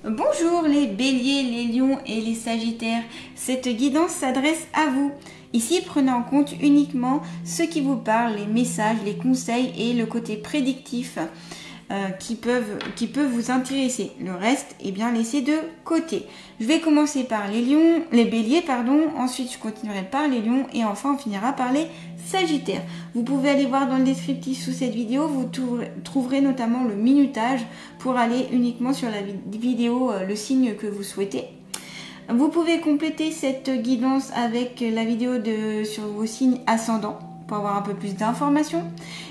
Bonjour les béliers, les lions et les sagittaires. Cette guidance s'adresse à vous. Ici, prenez en compte uniquement ce qui vous parle, les messages, les conseils et le côté prédictif qui peuvent vous intéresser. Le reste, laissez de côté. Je vais commencer par les béliers, ensuite je continuerai par les lions et enfin on finira par les sagittaires. Vous pouvez aller voir dans le descriptif sous cette vidéo, vous trouverez notamment le minutage pour aller uniquement sur la vidéo, le signe que vous souhaitez. Vous pouvez compléter cette guidance avec la vidéo sur vos signes ascendants pour avoir un peu plus d'informations.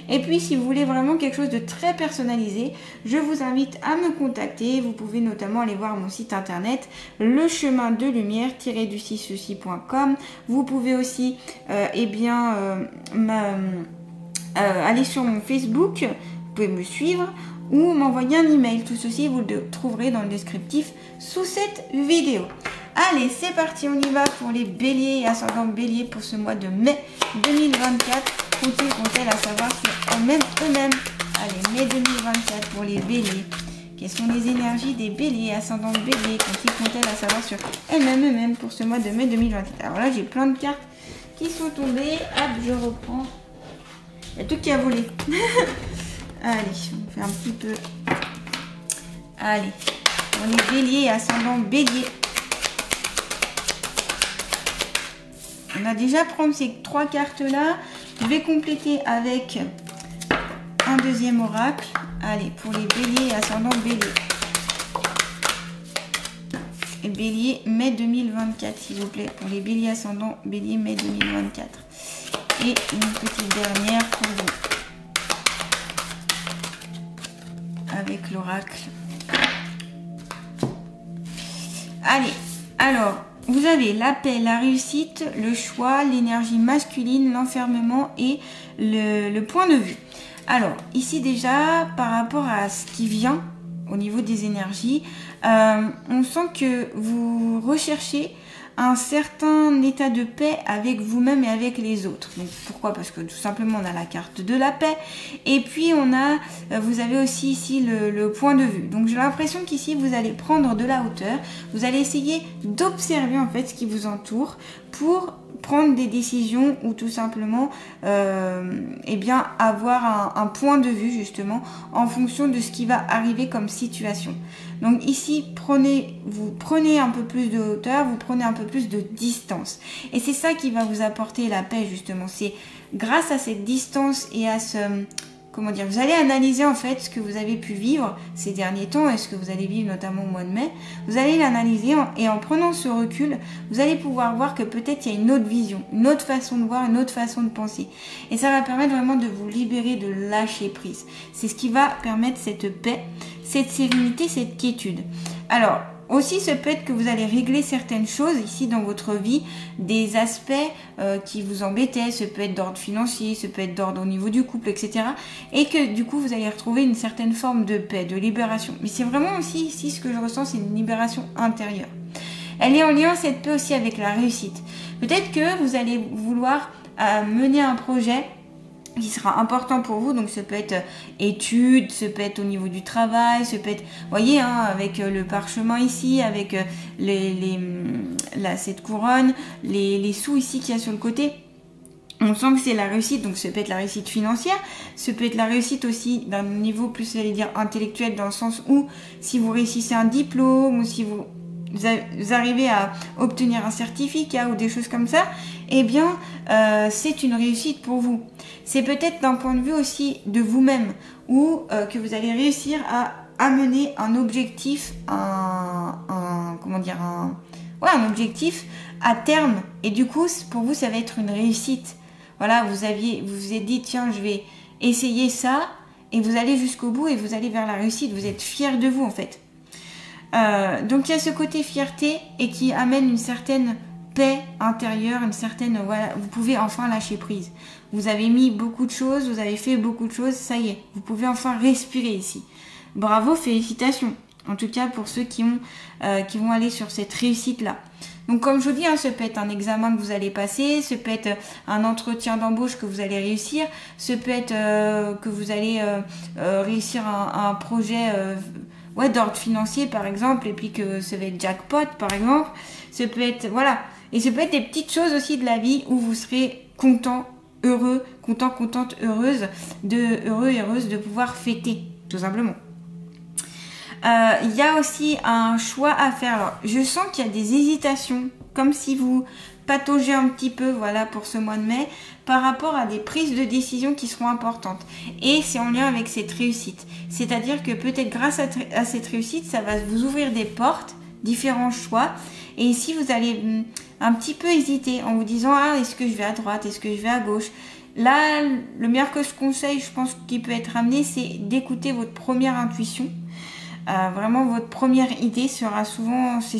Et puis si vous voulez vraiment quelque chose de très personnalisé, je vous invite à me contacter. Vous pouvez notamment aller voir mon site internet lechemindelumière-du6ceci.com. Vous pouvez aussi aller sur mon Facebook, vous pouvez me suivre ou m'envoyer un email. Tout ceci vous le trouverez dans le descriptif sous cette vidéo. Allez, c'est parti, on y va pour les béliers et ascendants béliers pour ce mois de mai 2024. Comptez-la savoir sur eux-mêmes. Allez, mai 2024 pour les béliers. Quelles sont les énergies des béliers et ascendants béliers? Comptez-la savoir sur eux-mêmes pour ce mois de mai 2024. Alors là, j'ai plein de cartes qui sont tombées. Hop, je reprends. Il y a tout qui a volé. Allez, on fait un petit peu. Allez, pour les béliers et ascendants béliers. On a déjà prendre ces trois cartes-là. Je vais compléter avec un deuxième oracle. Allez, pour les béliers et ascendants béliers. Et bélier, mai 2024, s'il vous plaît. Pour les béliers ascendants bélier, mai 2024. Et une petite dernière pour vous. Avec l'oracle. Allez, alors... Vous avez la paix, la réussite, le choix, l'énergie masculine, l'enfermement et le point de vue. Alors, ici déjà, par rapport à ce qui vient au niveau des énergies, on sent que vous recherchez un certain état de paix avec vous-même et avec les autres. Donc pourquoi? Parce que tout simplement on a la carte de la paix et puis vous avez aussi ici le point de vue. Donc j'ai l'impression qu'ici vous allez prendre de la hauteur, vous allez essayer d'observer en fait ce qui vous entoure pour prendre des décisions ou tout simplement avoir un point de vue justement en fonction de ce qui va arriver comme situation. Donc ici, vous prenez un peu plus de hauteur, vous prenez un peu plus de distance. Et c'est ça qui va vous apporter la paix justement. C'est grâce à cette distance et à vous allez analyser en fait ce que vous avez pu vivre ces derniers temps et ce que vous allez vivre notamment au mois de mai. Vous allez l'analyser et en prenant ce recul, vous allez pouvoir voir que peut-être il y a une autre vision, une autre façon de voir, une autre façon de penser. Et ça va permettre vraiment de vous libérer, de lâcher prise. C'est ce qui va permettre cette paix, cette sérénité, cette quiétude. Alors, aussi, ça peut être que vous allez régler certaines choses ici dans votre vie, des aspects qui vous embêtaient, ça peut être d'ordre financier, ça peut être d'ordre au niveau du couple, etc. Et que du coup, vous allez retrouver une certaine forme de paix, de libération. Mais c'est vraiment aussi ici, ce que je ressens, c'est une libération intérieure. Elle est en lien, cette paix aussi, avec la réussite. Peut-être que vous allez vouloir mener un projet qui sera important pour vous, donc ça peut être études, ça peut être au niveau du travail, ça peut être, voyez, avec le parchemin ici, avec cette couronne, les sous ici qu'il y a sur le côté. On sent que c'est la réussite, donc ça peut être la réussite financière, ça peut être la réussite aussi d'un niveau plus, j'allais dire, intellectuel, dans le sens où si vous réussissez un diplôme ou si vous arrivez à obtenir un certificat ou des choses comme ça, c'est une réussite pour vous. C'est peut-être d'un point de vue aussi de vous-même ou que vous allez réussir à amener un objectif, un objectif à terme. Et du coup, pour vous, ça va être une réussite. Voilà, vous vous êtes dit, tiens, je vais essayer ça et vous allez jusqu'au bout et vous allez vers la réussite. Vous êtes fiers de vous en fait. Donc il y a ce côté fierté et qui amène une certaine paix intérieure, vous pouvez enfin lâcher prise. Vous avez mis beaucoup de choses, vous avez fait beaucoup de choses, ça y est, vous pouvez enfin respirer ici. Bravo, félicitations. En tout cas pour ceux qui vont aller sur cette réussite-là. Donc comme je vous dis, ça peut être un examen que vous allez passer, ça peut être un entretien d'embauche que vous allez réussir, ça peut être que vous allez réussir un projet ouais, d'ordre financier par exemple, et puis que ça va être jackpot par exemple. Ça peut être, voilà. Et ça peut être des petites choses aussi de la vie où vous serez content, heureux, content, contente, heureuse, heureux et heureuse de pouvoir fêter, tout simplement. Il y a aussi un choix à faire. Alors, je sens qu'il y a des hésitations, comme si vous pataugez un petit peu, voilà, pour ce mois de mai, par rapport à des prises de décision qui seront importantes. Et c'est en lien avec cette réussite. C'est-à-dire que peut-être grâce à cette réussite, ça va vous ouvrir des portes, différents choix. Et ici, vous allez un petit peu hésiter en vous disant, ah, est-ce que je vais à droite, est-ce que je vais à gauche? Là, le meilleur conseil, je pense, qui peut être amené, c'est d'écouter votre première intuition. Vraiment, votre première idée c'est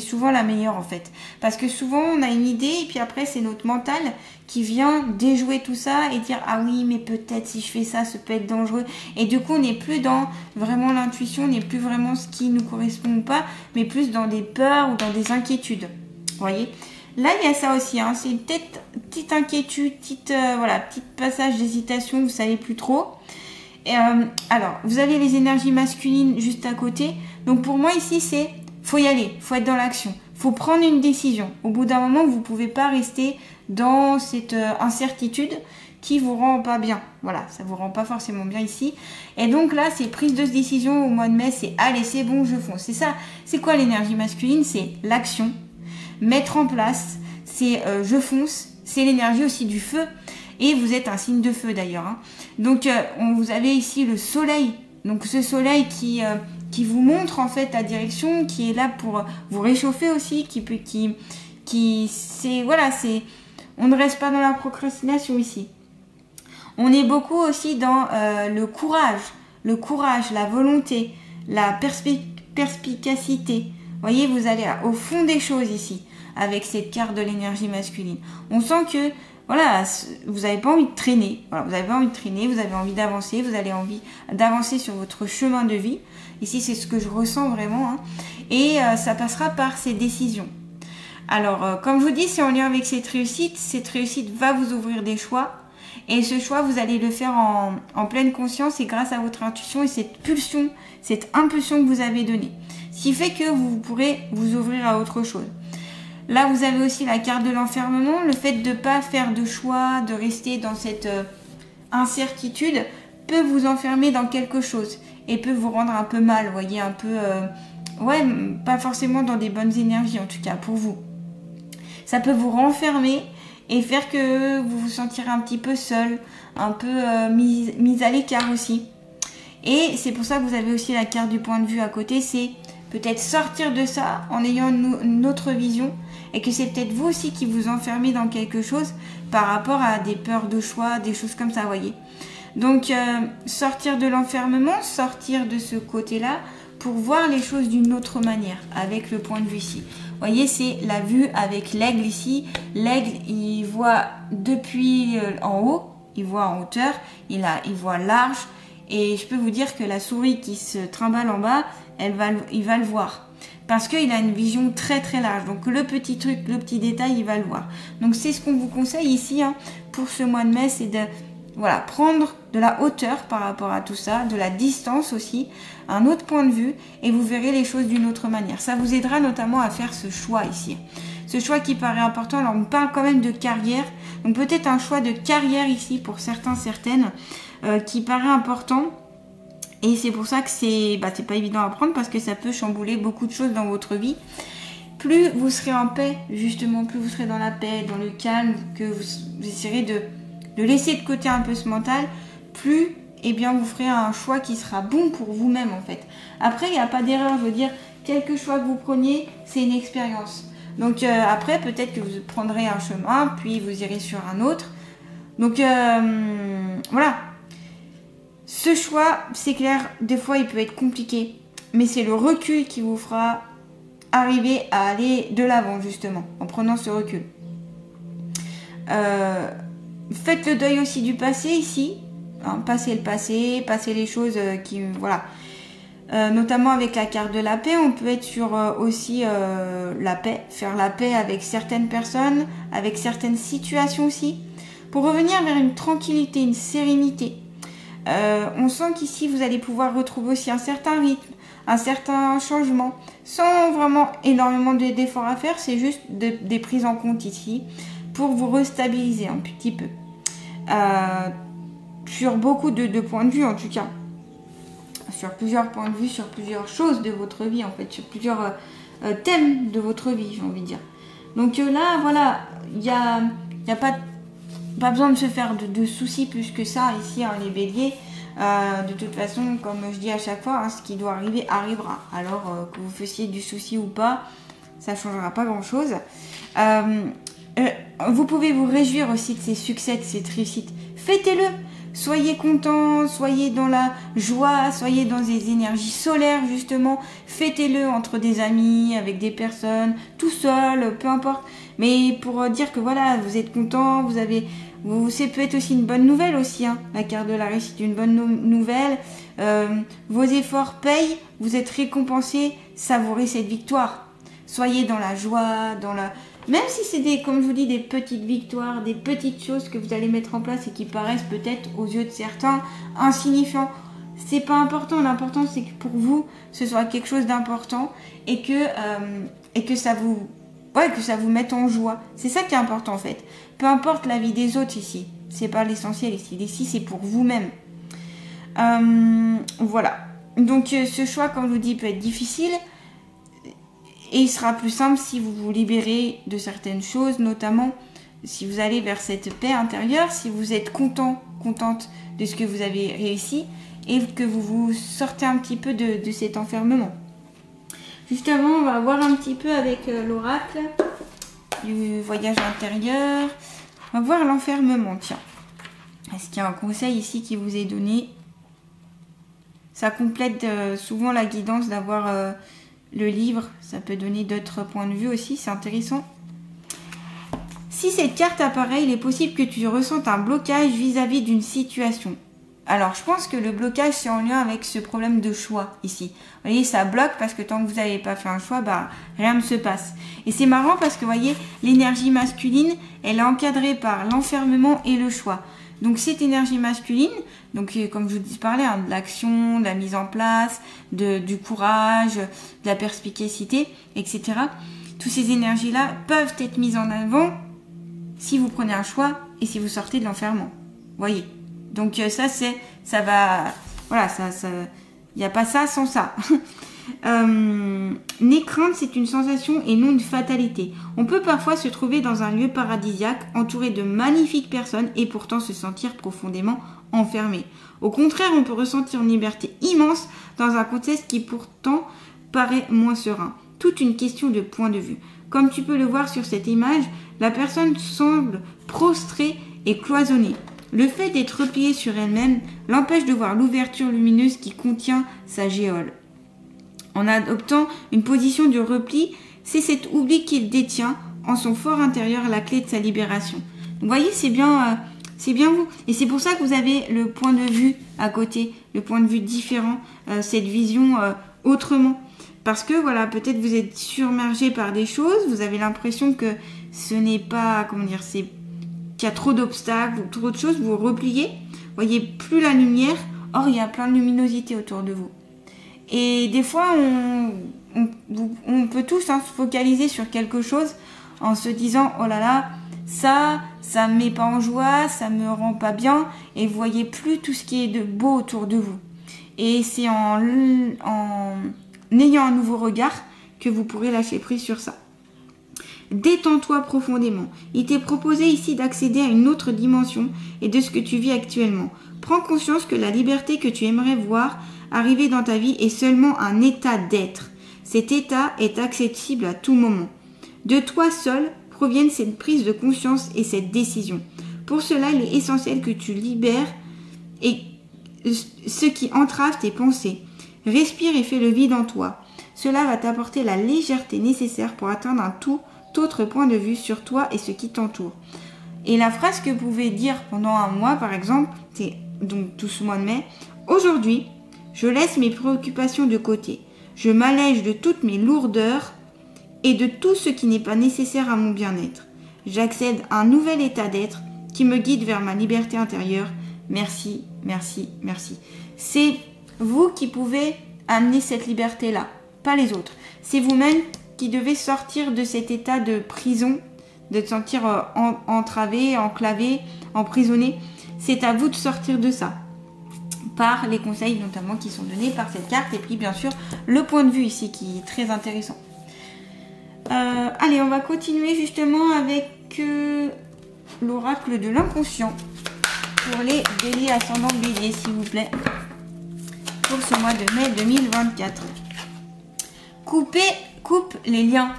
souvent la meilleure en fait. Parce que souvent, on a une idée et puis après, c'est notre mental qui vient déjouer tout ça et dire, ah oui, mais peut-être si je fais ça, ça peut être dangereux. Et du coup, on n'est plus dans vraiment l'intuition, on n'est plus vraiment ce qui nous correspond ou pas, mais plus dans des peurs ou dans des inquiétudes. Vous voyez? Là, il y a ça aussi, hein. C'est une petite inquiétude, petit passage d'hésitation, vous savez plus trop. Alors, vous avez les énergies masculines juste à côté. Donc pour moi ici, faut y aller, faut être dans l'action, faut prendre une décision. Au bout d'un moment, vous pouvez pas rester dans cette incertitude qui vous rend pas bien. Voilà, ça vous rend pas forcément bien ici. Et donc là, c'est prise de décision au mois de mai, c'est allez, c'est bon, je fonce. C'est ça. C'est quoi l'énergie masculine? C'est l'action, mettre en place. C'est je fonce. C'est l'énergie aussi du feu. Et vous êtes un signe de feu d'ailleurs. Hein. Donc vous avez ici le soleil. Donc ce soleil qui vous montre en fait la direction, qui est là pour vous réchauffer aussi, on ne reste pas dans la procrastination ici. On est beaucoup aussi dans le courage, la volonté, la perspicacité. Vous voyez, vous allez au fond des choses ici avec cette carte de l'énergie masculine. On sent que voilà, vous n'avez pas envie de traîner. Voilà, vous n'avez pas envie de traîner, vous avez envie d'avancer, vous avez envie d'avancer sur votre chemin de vie. Ici, c'est ce que je ressens vraiment. Hein. Et ça passera par ces décisions. Alors, comme je vous dis, c'est en lien avec cette réussite. Cette réussite va vous ouvrir des choix. Et ce choix, vous allez le faire en pleine conscience et grâce à votre intuition et cette pulsion, cette impulsion que vous avez donnée. Ce qui fait que vous pourrez vous ouvrir à autre chose. Là, vous avez aussi la carte de l'enfermement, le fait de ne pas faire de choix, de rester dans cette incertitude peut vous enfermer dans quelque chose et peut vous rendre un peu mal, vous voyez, un peu, pas forcément dans des bonnes énergies en tout cas pour vous. Ça peut vous renfermer et faire que vous vous sentirez un petit peu seul, un peu mis à l'écart aussi. Et c'est pour ça que vous avez aussi la carte du point de vue à côté, c'est peut-être sortir de ça en ayant une autre vision et que c'est peut-être vous aussi qui vous enfermez dans quelque chose par rapport à des peurs de choix, des choses comme ça, vous voyez. Donc, sortir de l'enfermement, sortir de ce côté-là pour voir les choses d'une autre manière avec le point de vue ici. Vous voyez, c'est la vue avec l'aigle ici. L'aigle, il voit depuis en haut, il voit en hauteur, il voit large. Et je peux vous dire que la souris qui se trimballe en bas, il va le voir. Parce qu'il a une vision très très large. Donc le petit truc, le petit détail, il va le voir. Donc c'est ce qu'on vous conseille ici hein, pour ce mois de mai, c'est de prendre de la hauteur par rapport à tout ça, de la distance aussi, un autre point de vue, et vous verrez les choses d'une autre manière. Ça vous aidera notamment à faire ce choix ici. Ce choix qui paraît important, alors on parle quand même de carrière, donc peut-être un choix de carrière ici pour certains, certaines, qui paraît important. Et c'est pour ça que c'est pas évident à prendre parce que ça peut chambouler beaucoup de choses dans votre vie. Plus vous serez en paix, justement, plus vous serez dans la paix, dans le calme, que vous essayerez de laisser de côté un peu ce mental, plus vous ferez un choix qui sera bon pour vous-même en fait. Après, il n'y a pas d'erreur, je veux dire, quelque choix que vous preniez, c'est une expérience. Donc après, peut-être que vous prendrez un chemin, puis vous irez sur un autre. Donc voilà. Ce choix, c'est clair, des fois il peut être compliqué, mais c'est le recul qui vous fera arriver à aller de l'avant justement, en prenant ce recul. Faites le deuil aussi du passé ici, hein, passez le passé, passez les choses qui... Voilà. Notamment avec la carte de la paix, on peut être sur aussi la paix, faire la paix avec certaines personnes, avec certaines situations aussi, pour revenir vers une tranquillité, une sérénité. On sent qu'ici vous allez pouvoir retrouver aussi un certain rythme, un certain changement, sans vraiment énormément d'efforts à faire, c'est juste des prises en compte ici, pour vous restabiliser un petit peu. Sur beaucoup de points de vue en tout cas. Sur plusieurs points de vue, sur plusieurs choses de votre vie en fait, sur plusieurs thèmes de votre vie, j'ai envie de dire. Donc là, voilà, il n'y a pas besoin de se faire de soucis plus que ça ici, hein, les béliers. De toute façon, comme je dis à chaque fois, hein, ce qui doit arriver arrivera. Alors que vous fassiez du souci ou pas, ça ne changera pas grand-chose. Vous pouvez vous réjouir aussi de ces succès, de cette réussite. Fêtez-le. Soyez contents, soyez dans la joie, soyez dans des énergies solaires justement. Fêtez-le entre des amis, avec des personnes, tout seul, peu importe. Mais pour dire que voilà, vous êtes content, c'est peut-être aussi une bonne nouvelle aussi, hein. La carte de la réussite, une bonne nouvelle. Vos efforts payent, vous êtes récompensés, savourez cette victoire. Soyez dans la joie, même si c'est comme je vous dis, des petites victoires, des petites choses que vous allez mettre en place et qui paraissent peut-être aux yeux de certains insignifiants. C'est pas important, l'important c'est que pour vous, ce soit quelque chose d'important et que ça vous mette en joie. C'est ça qui est important en fait. Peu importe la vie des autres ici, c'est pas l'essentiel ici. Ici c'est pour vous-même. Voilà. Donc ce choix, comme je vous dis, peut être difficile. Et il sera plus simple si vous vous libérez de certaines choses, notamment si vous allez vers cette paix intérieure, si vous êtes contente de ce que vous avez réussi et que vous vous sortez un petit peu de cet enfermement. Justement, on va voir un petit peu avec l'oracle du voyage intérieur. On va voir l'enfermement, tiens. Est-ce qu'il y a un conseil ici qui vous est donné? Ça complète souvent la guidance d'avoir... le livre, ça peut donner d'autres points de vue aussi, c'est intéressant. Si cette carte apparaît, il est possible que tu ressentes un blocage vis-à-vis d'une situation. Alors, je pense que le blocage, c'est en lien avec ce problème de choix ici. Vous voyez, ça bloque parce que tant que vous n'avez pas fait un choix, rien ne se passe. Et c'est marrant parce que, vous voyez, l'énergie masculine, elle est encadrée par l'enfermement et le choix. Donc cette énergie masculine, donc comme je vous parlais, hein, de l'action, de la mise en place, du courage, de la perspicacité, etc. Toutes ces énergies-là peuvent être mises en avant si vous prenez un choix et si vous sortez de l'enfermement. Voyez. Donc ça va, voilà, il n'y a pas ça sans ça. N'aie crainte, c'est une sensation et non une fatalité. On peut parfois se trouver dans un lieu paradisiaque, entouré de magnifiques personnes et pourtant se sentir profondément enfermé. Au contraire, on peut ressentir une liberté immense dans un contexte qui pourtant paraît moins serein. Toute une question de point de vue. Comme tu peux le voir sur cette image, la personne semble prostrée et cloisonnée. Le fait d'être repliée sur elle-même l'empêche de voir l'ouverture lumineuse qui contient sa géole. En adoptant une position de repli, c'est cet oubli qu'il détient en son fort intérieur la clé de sa libération. Donc, vous voyez, c'est bien vous. Et c'est pour ça que vous avez le point de vue à côté, le point de vue différent, cette vision autrement. Parce que voilà, peut-être vous êtes submergé par des choses, vous avez l'impression que ce n'est pas, qu'il y a trop d'obstacles ou trop de choses, vous repliez, vous voyez plus la lumière, or il y a plein de luminosité autour de vous. Et des fois, on peut tous se focaliser sur quelque chose en se disant « Oh là là, ça me met pas en joie, ça me rend pas bien » et vous voyez plus tout ce qui est de beau autour de vous. Et c'est en ayant un nouveau regard que vous pourrez lâcher prise sur ça. Détends-toi profondément. Il t'est proposé ici d'accéder à une autre dimension et de ce que tu vis actuellement. Prends conscience que la liberté que tu aimerais voir arriver dans ta vie est seulement un état d'être. Cet état est accessible à tout moment. De toi seul proviennent cette prise de conscience et cette décision. Pour cela, il est essentiel que tu libères ce qui entrave tes pensées. Respire et fais le vide en toi. Cela va t'apporter la légèreté nécessaire pour atteindre un tout autre point de vue sur toi et ce qui t'entoure. Et la phrase que vous pouvez dire pendant un mois, par exemple, c'est donc tout ce mois de mai. Aujourd'hui, je laisse mes préoccupations de côté. Je m'allège de toutes mes lourdeurs et de tout ce qui n'est pas nécessaire à mon bien-être. J'accède à un nouvel état d'être qui me guide vers ma liberté intérieure. Merci, merci, merci. C'est vous qui pouvez amener cette liberté-là, pas les autres. C'est vous-même qui devez sortir de cet état de prison, de te sentir entravé, enclavé, emprisonné. C'est à vous de sortir de ça, par les conseils notamment qui sont donnés par cette carte, et puis bien sûr le point de vue ici qui est très intéressant. Allez, on va continuer justement avec l'oracle de l'inconscient pour les béliers ascendant bélier, s'il vous plaît, pour ce mois de mai 2024. Coupe les liens.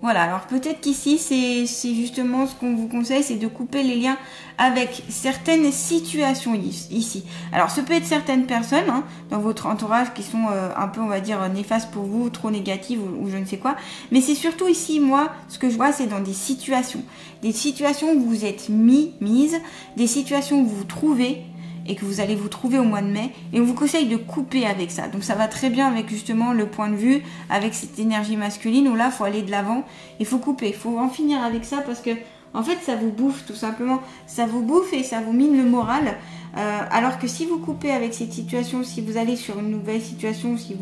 Voilà, alors peut-être qu'ici, c'est justement ce qu'on vous conseille, c'est de couper les liens avec certaines situations ici. Alors, ce peut être certaines personnes hein, dans votre entourage qui sont un peu, on va dire, néfastes pour vous, trop négatives ou je ne sais quoi. Mais c'est surtout ici, moi, ce que je vois, c'est dans des situations. Des situations où vous êtes mise, des situations où vous vous trouvez et que vous allez vous trouver au mois de mai, et on vous conseille de couper avec ça. Donc ça va très bien avec justement le point de vue, avec cette énergie masculine, où là, il faut aller de l'avant, il faut couper, il faut en finir avec ça, parce que en fait, ça vous bouffe tout simplement, ça vous bouffe et ça vous mine le moral, alors que si vous coupez avec cette situation, si vous allez sur une nouvelle situation, si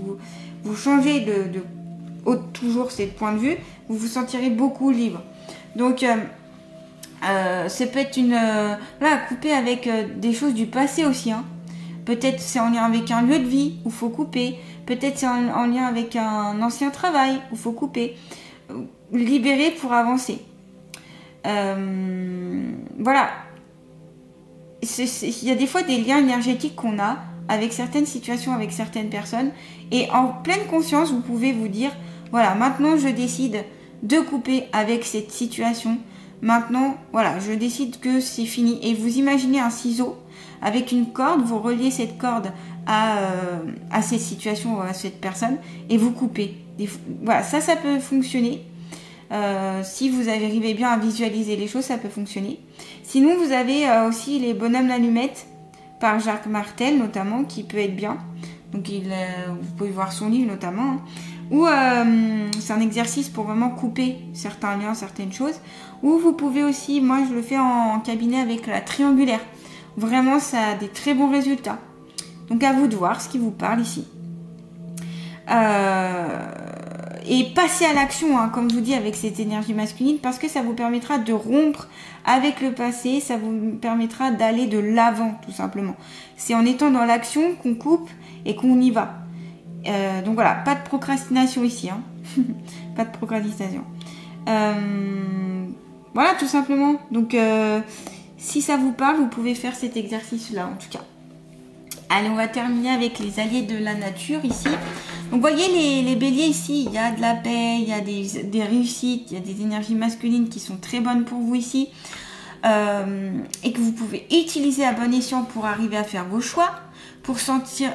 vous changez toujours ce point de vue, vous vous sentirez beaucoup libre. Donc ça peut être couper avec des choses du passé aussi. Hein. Peut-être c'est en lien avec un lieu de vie où il faut couper. Peut-être c'est en lien avec un ancien travail où il faut couper. Libérer pour avancer. Voilà. Il y a des fois des liens énergétiques qu'on a avec certaines situations, avec certaines personnes. Et en pleine conscience, vous pouvez vous dire, voilà, maintenant je décide de couper avec cette situation. Maintenant, voilà, je décide que c'est fini. Et vous imaginez un ciseau avec une corde, vous reliez cette corde à cette situation ou à cette personne et vous coupez. Voilà, ça peut fonctionner. Si vous arrivez bien à visualiser les choses, ça peut fonctionner. Sinon, vous avez aussi les bonhommes d'allumettes par Jacques Martel notamment, qui peut être bien. Donc, vous pouvez voir son livre notamment. Hein. Ou c'est un exercice pour vraiment couper certains liens, certaines choses. Ou vous pouvez aussi, moi je le fais en cabinet avec la triangulaire. Vraiment, ça a des très bons résultats. Donc à vous de voir ce qui vous parle ici. Et passez à l'action, hein, comme je vous dis, avec cette énergie masculine, parce que ça vous permettra de rompre avec le passé, ça vous permettra d'aller de l'avant, tout simplement. C'est en étant dans l'action qu'on coupe et qu'on y va. Donc voilà, pas de procrastination ici, hein. Pas de procrastination. Voilà, tout simplement. Donc, si ça vous parle, vous pouvez faire cet exercice-là, en tout cas. Allez, on va terminer avec les alliés de la nature, ici. Donc, vous voyez, les béliers, ici, il y a de la paix, il y a des réussites, il y a des énergies masculines qui sont très bonnes pour vous, ici. Et que vous pouvez utiliser à bon escient pour arriver à faire vos choix, pour sortir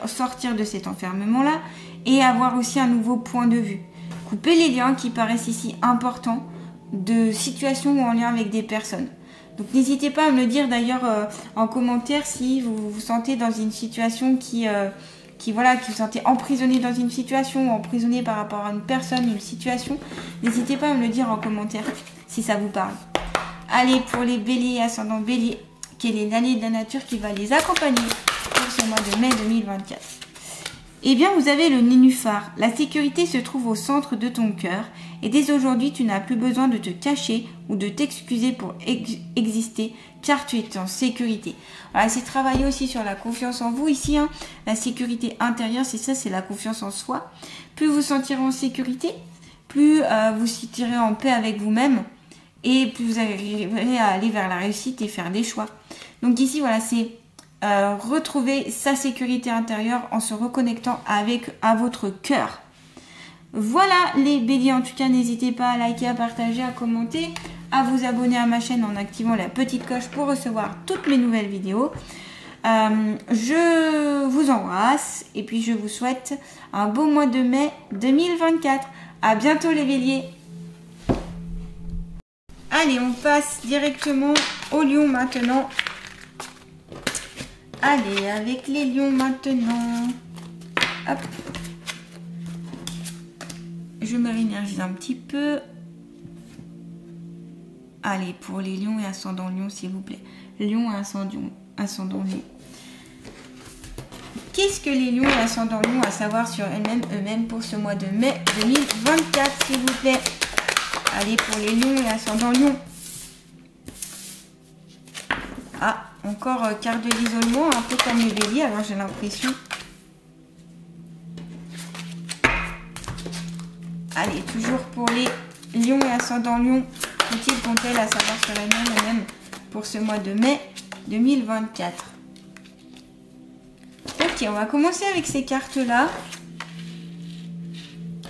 de cet enfermement-là, et avoir aussi un nouveau point de vue. Couper les liens qui paraissent ici importants, de situations ou en lien avec des personnes. Donc n'hésitez pas à me le dire d'ailleurs en commentaire si vous vous sentez dans une situation qui vous sentez emprisonné dans une situation ou emprisonné par rapport à une personne, une situation. N'hésitez pas à me le dire en commentaire si ça vous parle. Allez, pour les béliers, ascendant bélier, quel est l'année de la nature qui va les accompagner pour ce mois de mai 2024? Eh bien, vous avez le nénuphar. La sécurité se trouve au centre de ton cœur et dès aujourd'hui, tu n'as plus besoin de te cacher ou de t'excuser pour exister car tu es en sécurité. Voilà, c'est travailler aussi sur la confiance en vous ici. Hein. La sécurité intérieure, c'est ça, c'est la confiance en soi. Plus vous sentirez en sécurité, plus vous sentirez en paix avec vous-même et plus vous arriverez à aller vers la réussite et faire des choix. Donc ici, voilà, c'est retrouver sa sécurité intérieure en se reconnectant à votre cœur. Voilà les béliers, en tout cas n'hésitez pas à liker, à partager, à commenter, à vous abonner à ma chaîne en activant la petite cloche pour recevoir toutes mes nouvelles vidéos. Je vous embrasse et puis je vous souhaite un beau mois de mai 2024. À bientôt les béliers. Allez, on passe directement aux lions maintenant. Allez, avec les lions maintenant. Hop. Je me réénergise un petit peu. Allez, pour les lions et ascendant lion, s'il vous plaît. Lion et ascendant lion. qu'est-ce que les lions et ascendants lions à savoir sur eux-mêmes pour ce mois de mai 2024, s'il vous plaît? Allez, pour les lions et ascendants lions. Ah, encore carte de l'isolement, un peu comme le bélier, alors j'ai l'impression. Allez, toujours pour les lions et ascendants lions, qu'est-il qu'ont-elles à savoir sur elles-mêmes pour ce mois de mai 2024? Ok, on va commencer avec ces cartes-là.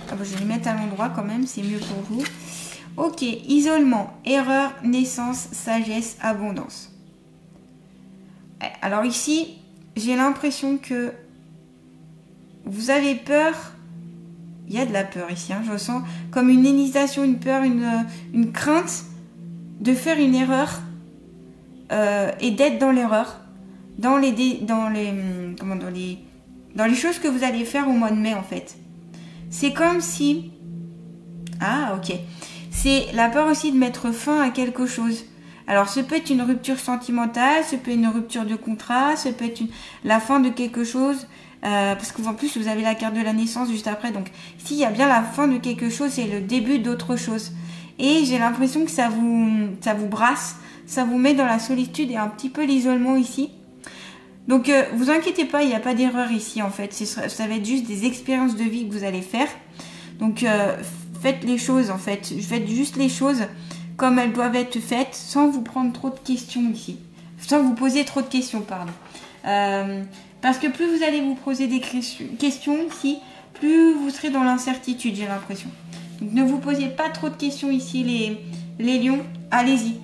Ah bah, je vais les mettre à l'endroit quand même, c'est mieux pour vous. Ok, isolement, erreur, naissance, sagesse, abondance. Alors ici, j'ai l'impression que vous avez peur. Il y a de la peur ici, hein, je ressens comme une hésitation, une peur, une crainte de faire une erreur et d'être dans l'erreur, dans les choses que vous allez faire au mois de mai en fait. C'est comme si... Ah ok. C'est la peur aussi de mettre fin à quelque chose. Alors, ce peut être une rupture sentimentale, ce peut être une rupture de contrat, ce peut être la fin de quelque chose, parce qu'en plus, vous avez la carte de la naissance juste après. Donc, s'il y a bien la fin de quelque chose, c'est le début d'autre chose. Et j'ai l'impression que ça vous brasse, ça vous met dans la solitude et un petit peu l'isolement ici. Donc, vous inquiétez pas, il n'y a pas d'erreur ici, en fait. Ça va être juste des expériences de vie que vous allez faire. Donc, faites les choses, en fait. Faites juste les choses comme elles doivent être faites, sans vous prendre trop de questions ici. Sans vous poser trop de questions, pardon. Parce que plus vous allez vous poser des questions ici, plus vous serez dans l'incertitude, j'ai l'impression. Donc ne vous posez pas trop de questions ici, les lions. Allez-y.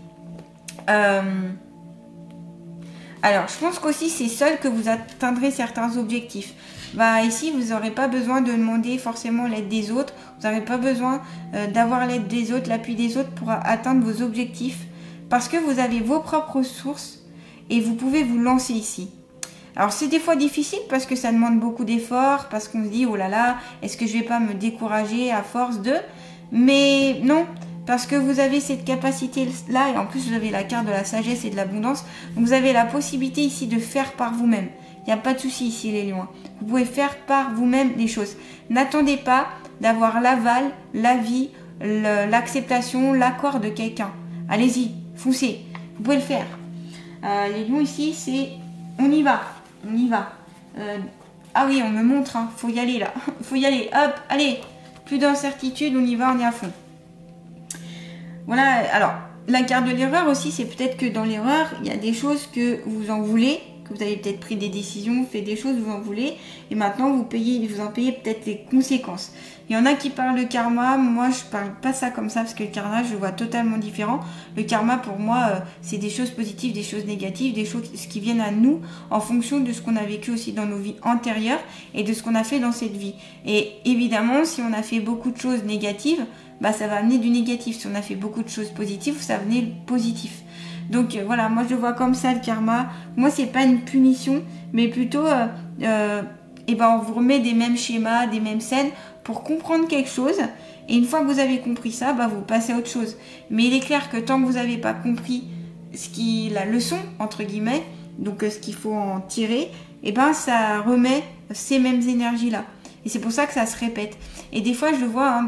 Alors, je pense qu'aussi, c'est seul que vous atteindrez certains objectifs. Bah, ici, vous n'aurez pas besoin de demander forcément l'aide des autres. Vous n'aurez pas besoin d'avoir l'aide des autres, l'appui des autres pour atteindre vos objectifs. Parce que vous avez vos propres ressources et vous pouvez vous lancer ici. Alors, c'est des fois difficile parce que ça demande beaucoup d'efforts, parce qu'on se dit, oh là là, est-ce que je vais pas me décourager à force de... Mais non, parce que vous avez cette capacité-là et en plus, vous avez la carte de la sagesse et de l'abondance. Donc, vous avez la possibilité ici de faire par vous-même. Il n'y a pas de souci ici, les lions. Vous pouvez faire par vous-même les choses. N'attendez pas d'avoir l'aval, l'avis, l'acceptation, l'accord de quelqu'un. Allez-y, foncez. Vous pouvez le faire. Les lions ici, c'est... On y va. On y va. Ah oui, on me montre. Hein. Faut y aller là. Faut y aller. Hop, allez. Plus d'incertitude, on y va, on est à fond. Voilà. Alors, la carte de l'erreur aussi, c'est peut-être que dans l'erreur, il y a des choses que vous en voulez. Vous avez peut-être pris des décisions, fait des choses, vous en voulez, et maintenant vous en payez peut-être les conséquences. Il y en a qui parlent de karma, moi je parle pas ça comme ça, parce que le karma je le vois totalement différent. Le karma pour moi, c'est des choses positives, des choses négatives, des choses qui viennent à nous en fonction de ce qu'on a vécu aussi dans nos vies antérieures et de ce qu'on a fait dans cette vie. Et évidemment, si on a fait beaucoup de choses négatives, bah ça va amener du négatif. Si on a fait beaucoup de choses positives, ça va amener le positif. Donc voilà, moi je vois comme ça le karma. Moi c'est pas une punition, mais plutôt on vous remet des mêmes schémas, des mêmes scènes pour comprendre quelque chose. Et une fois que vous avez compris ça, bah, vous passez à autre chose. Mais il est clair que tant que vous n'avez pas compris la leçon, entre guillemets, donc ce qu'il faut en tirer, et ben ça remet ces mêmes énergies-là. Et c'est pour ça que ça se répète. Et des fois je le vois hein,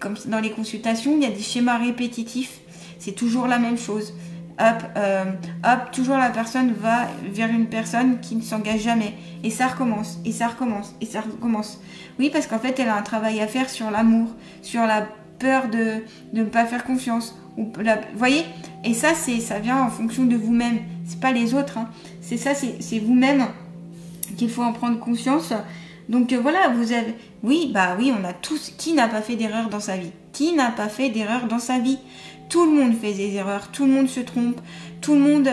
comme dans les consultations, il y a des schémas répétitifs. C'est toujours la même chose. Hop, toujours la personne va vers une personne qui ne s'engage jamais. Et ça recommence, et ça recommence, et ça recommence. Oui, parce qu'en fait, elle a un travail à faire sur l'amour, sur la peur de ne pas faire confiance. Vous voyez? Et ça, ça vient en fonction de vous-même. C'est pas les autres. Hein. C'est ça, c'est vous-même qu'il faut en prendre conscience. Donc voilà, vous avez... Oui, on a tous... Qui n'a pas fait d'erreur dans sa vie? Qui n'a pas fait d'erreur dans sa vie? Tout le monde fait des erreurs, tout le monde se trompe, tout le monde...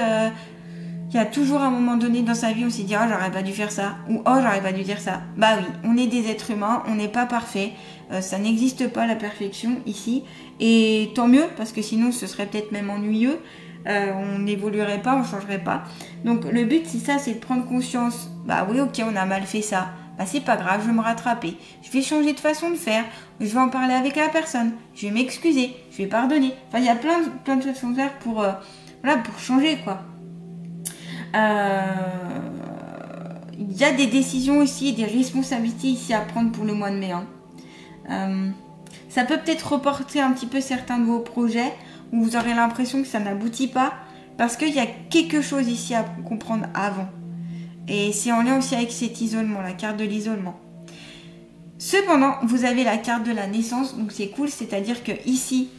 Il y a toujours un moment donné dans sa vie où on s'est dit « Oh, j'aurais pas dû faire ça » ou « Oh, j'aurais pas dû dire ça ». Bah oui, on est des êtres humains, on n'est pas parfait. Ça n'existe pas la perfection ici. Et tant mieux, parce que sinon ce serait peut-être même ennuyeux. On n'évoluerait pas, on changerait pas. Donc le but c'est ça, c'est de prendre conscience. Bah oui, ok, on a mal fait ça. Bah c'est pas grave, je vais me rattraper. Je vais changer de façon de faire. Je vais en parler avec la personne. Je vais m'excuser. Je vais pardonner. Enfin, il y a plein de façons de faire pour changer quoi. il y a des décisions aussi, des responsabilités ici à prendre pour le mois de mai. Hein. Ça peut peut-être reporter un petit peu certains de vos projets où vous aurez l'impression que ça n'aboutit pas parce qu'il y a quelque chose ici à comprendre avant. Et c'est en lien aussi avec cet isolement, la carte de l'isolement. Cependant, vous avez la carte de la naissance, donc c'est cool, c'est-à-dire que ici,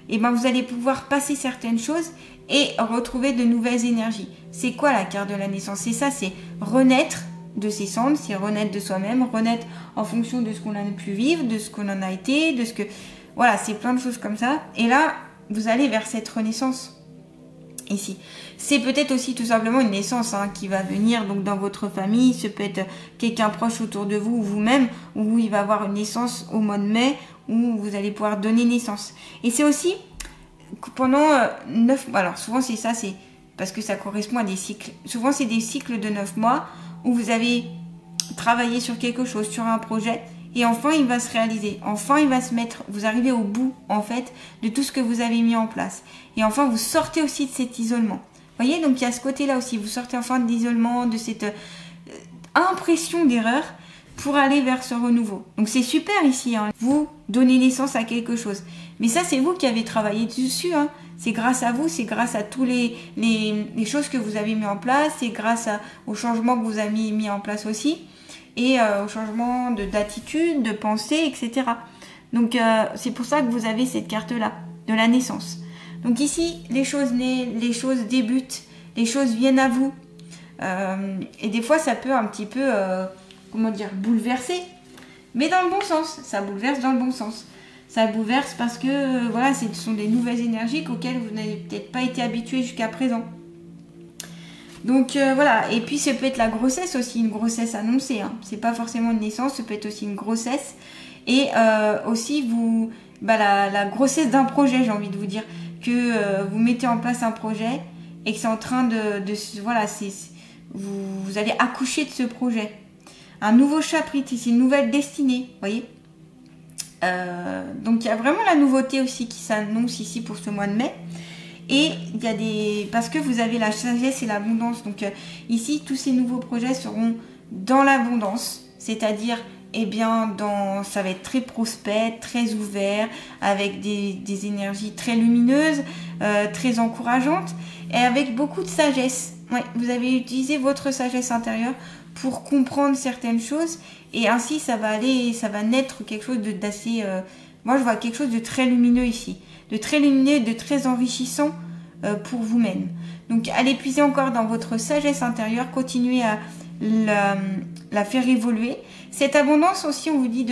eh ben, vous allez pouvoir passer certaines choses et retrouver de nouvelles énergies. C'est quoi la carte de la naissance? C'est ça, c'est renaître de ses cendres, c'est renaître de soi-même, renaître en fonction de ce qu'on a pu vivre, de ce qu'on en a été, de ce que... Voilà, c'est plein de choses comme ça. Et là, vous allez vers cette renaissance ici. C'est peut-être aussi tout simplement une naissance qui va venir donc dans votre famille. Ce peut être quelqu'un proche autour de vous ou vous-même, où il va avoir une naissance au mois de mai, où vous allez pouvoir donner naissance. Et c'est aussi pendant 9 mois. Alors souvent c'est ça, c'est parce que ça correspond à des cycles. Souvent c'est des cycles de 9 mois où vous avez travaillé sur quelque chose, sur un projet. Et enfin, il va se réaliser. Enfin, il va se mettre... Vous arrivez au bout, en fait, de tout ce que vous avez mis en place. Et enfin, vous sortez aussi de cet isolement. Vous voyez, donc il y a ce côté-là aussi. Vous sortez enfin de l'isolement, de cette impression d'erreur pour aller vers ce renouveau. Donc c'est super ici. Hein. Vous donnez naissance à quelque chose. Mais ça, c'est vous qui avez travaillé dessus. Hein. C'est grâce à vous, c'est grâce à tous les choses que vous avez mis en place. C'est grâce aux changements que vous avez mis en place aussi. Et au changement d'attitude, de pensée, etc. Donc c'est pour ça que vous avez cette carte-là, de la naissance. Donc ici, les choses naissent, les choses débutent, les choses viennent à vous. Et des fois, ça peut un petit peu, comment dire, bouleverser. Mais dans le bon sens, ça bouleverse dans le bon sens. Ça bouleverse parce que, voilà, ce sont des nouvelles énergies auxquelles vous n'avez peut-être pas été habitué jusqu'à présent. Donc voilà, et puis ça peut être la grossesse aussi, une grossesse annoncée. Hein. C'est pas forcément une naissance, ça peut être aussi une grossesse. Et aussi la grossesse d'un projet, j'ai envie de vous dire. Que vous mettez en place un projet et que c'est en train voilà, vous allez accoucher de ce projet. Un nouveau chapitre ici, une nouvelle destinée, vous voyez. Donc il y a vraiment la nouveauté aussi qui s'annonce ici pour ce mois de mai. Et il y a parce que vous avez la sagesse et l'abondance. Donc ici, tous ces nouveaux projets seront dans l'abondance. C'est-à-dire, eh bien, ça va être très prospère, très ouvert, avec des énergies très lumineuses, très encourageantes, et avec beaucoup de sagesse. Ouais, vous avez utilisé votre sagesse intérieure pour comprendre certaines choses. Et ainsi, ça va naître quelque chose d'assez... moi, je vois quelque chose de très lumineux ici. De très lumineux, de très enrichissant pour vous-même. Donc, allez puiser encore dans votre sagesse intérieure, continuez à la faire évoluer. Cette abondance aussi, on vous dit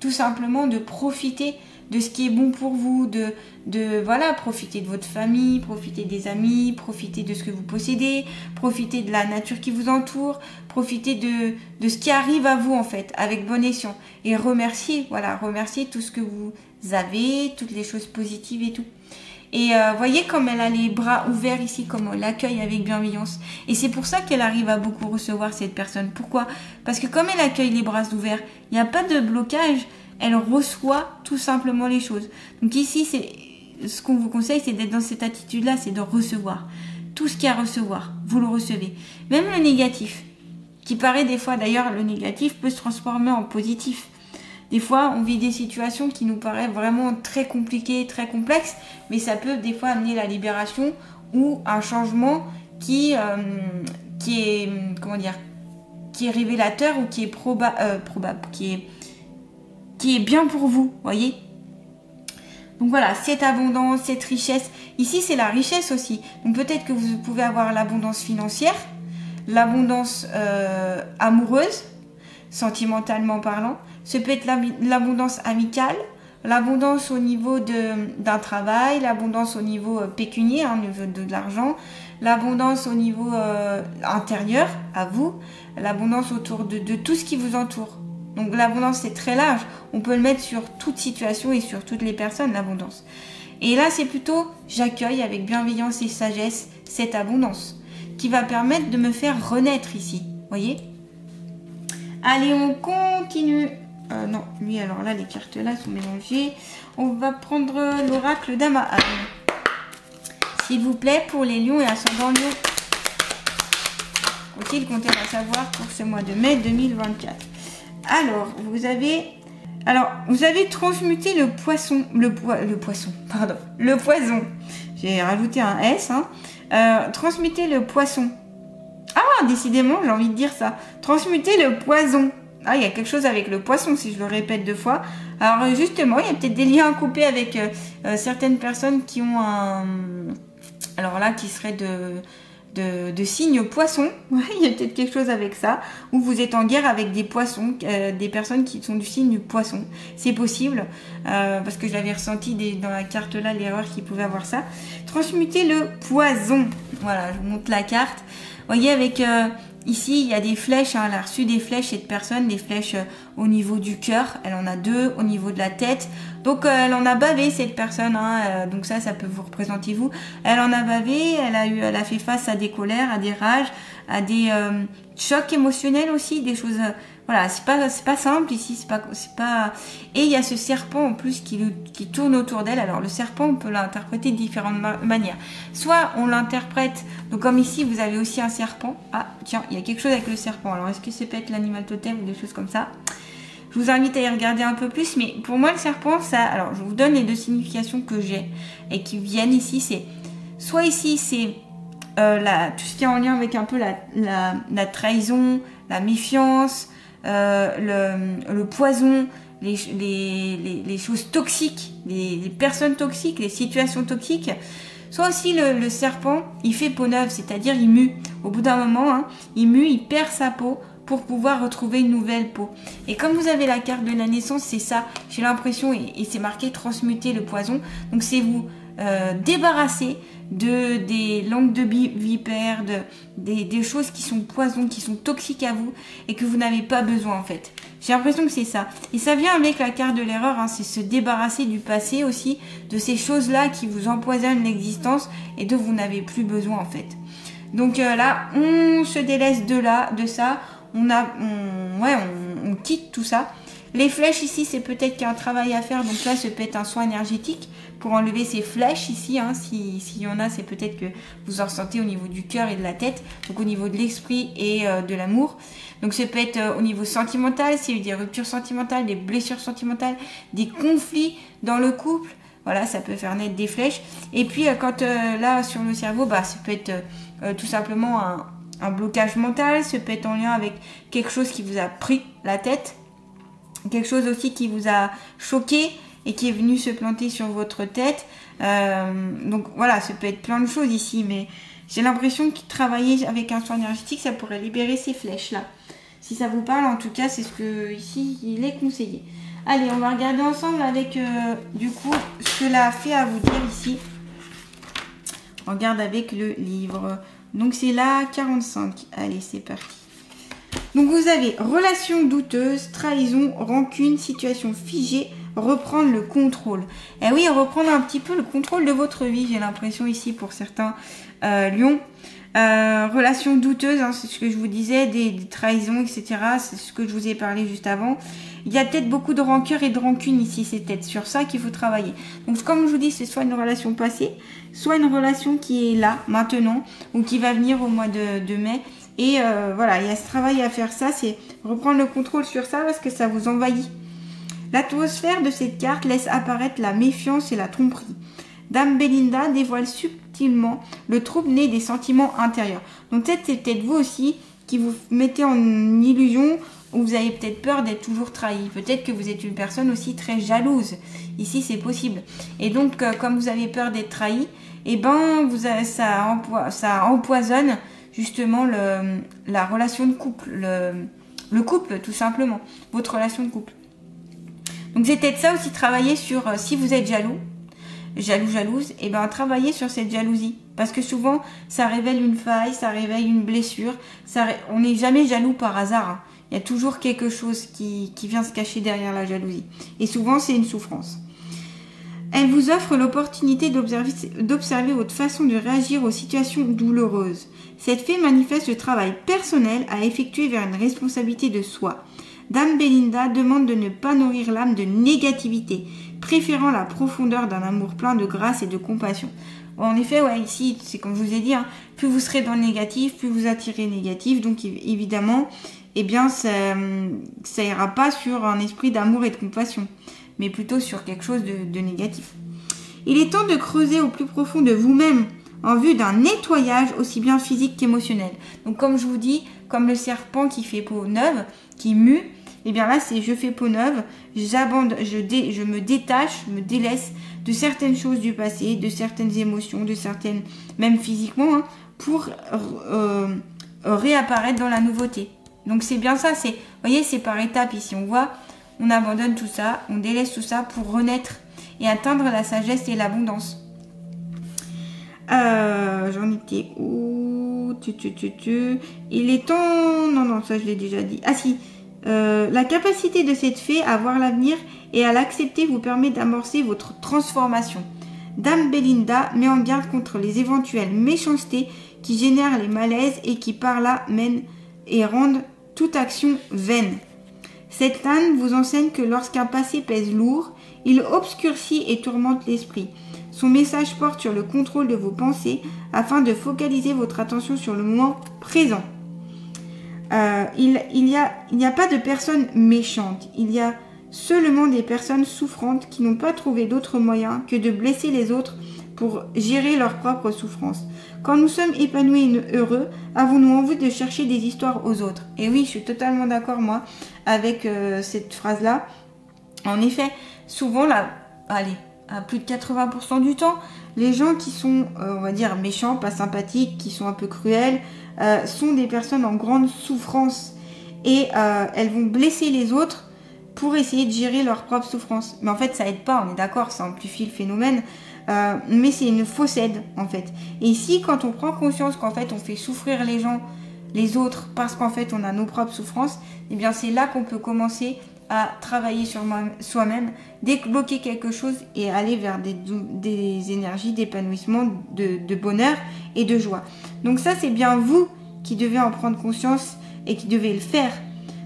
tout simplement de profiter de ce qui est bon pour vous, voilà, profiter de votre famille, profiter des amis, profiter de ce que vous possédez, profiter de la nature qui vous entoure, profiter de ce qui arrive à vous en fait, avec bon escient. Et remercier tout ce que vous avez, toutes les choses positives et tout. Et voyez comme elle a les bras ouverts ici, comme on l'accueille avec bienveillance. Et c'est pour ça qu'elle arrive à beaucoup recevoir cette personne. Pourquoi? Parce que comme elle accueille les bras ouverts, il n'y a pas de blocage. Elle reçoit tout simplement les choses. Donc ici, ce qu'on vous conseille, c'est d'être dans cette attitude-là, c'est de recevoir. Tout ce qu'il y a à recevoir, vous le recevez. Même le négatif, qui paraît des fois, d'ailleurs, le négatif peut se transformer en positif. Des fois, on vit des situations qui nous paraissent vraiment très compliquées, très complexes, mais ça peut des fois amener la libération ou un changement qui est, comment dire, qui est révélateur ou qui est probable, qui est bien pour vous, voyez. Donc voilà, cette abondance, cette richesse. Ici, c'est la richesse aussi. Donc peut-être que vous pouvez avoir l'abondance financière, l'abondance amoureuse, sentimentalement parlant. Ce peut être l'abondance amicale, l'abondance au niveau d'un travail, l'abondance au niveau pécunier, au niveau de l'argent, l'abondance au niveau intérieur, à vous, l'abondance autour de tout ce qui vous entoure. Donc l'abondance, c'est très large. On peut le mettre sur toute situation et sur toutes les personnes, l'abondance. Et là, c'est plutôt, j'accueille avec bienveillance et sagesse cette abondance qui va permettre de me faire renaître ici. Voyez? Allez, on continue. Non, lui, alors là, les cartes là sont mélangées. On va prendre l'oracle d'Amahan. S'il vous plaît, pour les lions et ascendants lions. faut-il compter à savoir pour ce mois de mai 2024? Alors, vous avez transmuté le poisson, le poison. J'ai rajouté un S, hein. Transmuter le poisson. Ah, décidément, j'ai envie de dire ça. Transmuter le poison. Ah, il y a quelque chose avec le poisson, si je le répète 2 fois. Alors, justement, il y a peut-être des liens à couper avec certaines personnes qui ont un... Alors là, qui serait de signe poisson. Ouais, il y a peut-être quelque chose avec ça. Ou vous êtes en guerre avec des poissons, des personnes qui sont du signe du poisson. C'est possible, parce que je l'avais ressenti dans la carte là, l'erreur qui pouvait avoir ça. Transmuter le poison. Voilà, je vous montre la carte. Vous voyez, avec... ici, il y a des flèches, hein. Elle a reçu des flèches, cette personne, des flèches au niveau du cœur. Elle en a 2 au niveau de la tête. Donc, elle en a bavé, cette personne, hein. Donc ça peut vous représenter vous. Elle en a bavé, elle a fait face à des colères, à des rages, à des chocs émotionnels aussi, des choses... voilà, c'est pas simple ici, c'est pas... Et il y a ce serpent en plus qui tourne autour d'elle. Alors, le serpent, on peut l'interpréter de différentes manières. Soit on l'interprète, donc comme ici, vous avez aussi un serpent. Ah, tiens, il y a quelque chose avec le serpent. Alors, est-ce que c'est peut-être l'animal totem ou des choses comme ça? Je vous invite à y regarder un peu plus, mais pour moi, le serpent, ça... Alors, je vous donne les 2 significations que j'ai et qui viennent ici. C'est soit ici, c'est tout ce qui est en lien avec un peu la trahison, la méfiance, le poison, les choses toxiques, les personnes toxiques, les situations toxiques. Soit aussi le serpent, il fait peau neuve, c'est-à-dire il mue. Au bout d'un moment, hein, il mue, il perd sa peau pour pouvoir retrouver une nouvelle peau. Et comme vous avez la carte de la naissance, c'est ça, j'ai l'impression, et c'est marqué transmuter le poison. Donc c'est vous débarrasser des langues de vipères, des choses qui sont poison, qui sont toxiques à vous et que vous n'avez pas besoin en fait. J'ai l'impression que c'est ça. Et ça vient avec la carte de l'erreur, hein, c'est se débarrasser du passé aussi, de ces choses-là qui vous empoisonnent l'existence et dont vous n'avez plus besoin en fait. Donc là, on se délaisse de ça, on quitte tout ça. Les flèches ici, c'est peut-être qu'il y a un travail à faire, donc là, ça peut être un soin énergétique pour enlever ces flèches ici, hein, s'il y en a, c'est peut-être que vous en ressentez au niveau du cœur et de la tête, donc au niveau de l'esprit et de l'amour. Donc ça peut être au niveau sentimental, s'il y a eu des ruptures sentimentales, des blessures sentimentales, des conflits dans le couple, voilà, ça peut faire naître des flèches. Et puis quand là, sur le cerveau, ça peut être tout simplement un blocage mental, ça peut être en lien avec quelque chose qui vous a pris la tête, quelque chose aussi qui vous a choqué et qui est venu se planter sur votre tête. Donc voilà, ça peut être plein de choses ici, mais j'ai l'impression que travailler avec un soin énergétique, ça pourrait libérer ces flèches-là. Si ça vous parle, en tout cas, c'est ce que ici il est conseillé. Allez, on va regarder ensemble avec du coup ce que la fée a à vous dire ici. On regarde avec le livre. Donc c'est la 45. Allez, c'est parti. Donc vous avez relation douteuse, trahison, rancune, situation figée, reprendre le contrôle. Et oui, reprendre un petit peu le contrôle de votre vie, j'ai l'impression ici pour certains lions. Relation douteuse, hein, c'est ce que je vous disais, des trahisons, etc. C'est ce que je vous ai parlé juste avant. Il y a peut-être beaucoup de rancœur et de rancune ici, c'est peut-être sur ça qu'il faut travailler. Donc comme je vous dis, c'est soit une relation passée, soit une relation qui est là, maintenant, ou qui va venir au mois de mai. Et voilà, il y a ce travail à faire, ça, c'est reprendre le contrôle sur ça parce que ça vous envahit. L'atmosphère de cette carte laisse apparaître la méfiance et la tromperie. Dame Belinda dévoile subtilement le trouble né des sentiments intérieurs. Donc peut-être c'est peut-être vous aussi qui vous mettez en illusion ou vous avez peut-être peur d'être toujours trahi. Peut-être que vous êtes une personne aussi très jalouse. Ici c'est possible. Et donc comme vous avez peur d'être trahi, eh ben ça empoisonne justement la relation de couple, le couple tout simplement, votre relation de couple. Donc c'est peut-être ça aussi, travailler sur, si vous êtes jalouse, et ben travailler sur cette jalousie. Parce que souvent, ça révèle une faille, ça révèle une blessure. On n'est jamais jaloux par hasard. Hein. Il y a toujours quelque chose qui vient se cacher derrière la jalousie. Et souvent, c'est une souffrance. Elle vous offre l'opportunité d'observer votre façon de réagir aux situations douloureuses. Cette fée manifeste le travail personnel à effectuer vers une responsabilité de soi. Dame Belinda demande de ne pas nourrir l'âme de négativité, préférant la profondeur d'un amour plein de grâce et de compassion. En effet, ouais, ici, c'est comme je vous ai dit, hein, plus vous serez dans le négatif, plus vous attirez le négatif. Donc, évidemment, eh bien, ça ira pas sur un esprit d'amour et de compassion, mais plutôt sur quelque chose de négatif. Il est temps de creuser au plus profond de vous-même en vue d'un nettoyage aussi bien physique qu'émotionnel. Donc, comme je vous dis, comme le serpent qui fait peau neuve, qui mue, et bien là, c'est je fais peau neuve, j'abandonne, je me détache, je me délaisse de certaines choses du passé, de certaines émotions, de certaines, même physiquement, hein, pour réapparaître dans la nouveauté. Donc c'est bien ça, vous voyez, c'est par étapes ici. On voit, on abandonne tout ça, on délaisse tout ça pour renaître et atteindre la sagesse et l'abondance. J'en étais où? Il est temps... Non, ça je l'ai déjà dit. Ah si. La capacité de cette fée à voir l'avenir et à l'accepter vous permet d'amorcer votre transformation. Dame Belinda met en garde contre les éventuelles méchancetés qui génèrent les malaises et qui par là mènent et rendent toute action vaine. Cette âne vous enseigne que lorsqu'un passé pèse lourd, il obscurcit et tourmente l'esprit. Son message porte sur le contrôle de vos pensées afin de focaliser votre attention sur le moment présent. Il n'y a pas de personnes méchantes, il y a seulement des personnes souffrantes qui n'ont pas trouvé d'autre moyen que de blesser les autres pour gérer leur propre souffrance. Quand nous sommes épanouis et heureux, avons-nous envie de chercher des histoires aux autres? Et oui, je suis totalement d'accord, moi, avec cette phrase-là. En effet, souvent, là, allez, à plus de 80% du temps, les gens qui sont, on va dire, méchants, pas sympathiques, qui sont un peu cruels, sont des personnes en grande souffrance. Et elles vont blesser les autres pour essayer de gérer leur propre souffrance. Mais en fait, ça aide pas, on est d'accord, ça amplifie le phénomène. Mais c'est une fausse aide, en fait. Et ici, quand on prend conscience qu'en fait, on fait souffrir les gens, les autres, parce qu'en fait, on a nos propres souffrances, eh bien, c'est là qu'on peut commencer à travailler sur soi-même, débloquer quelque chose et aller vers des énergies d'épanouissement, de bonheur et de joie. Donc ça, c'est bien vous qui devez en prendre conscience et qui devez le faire.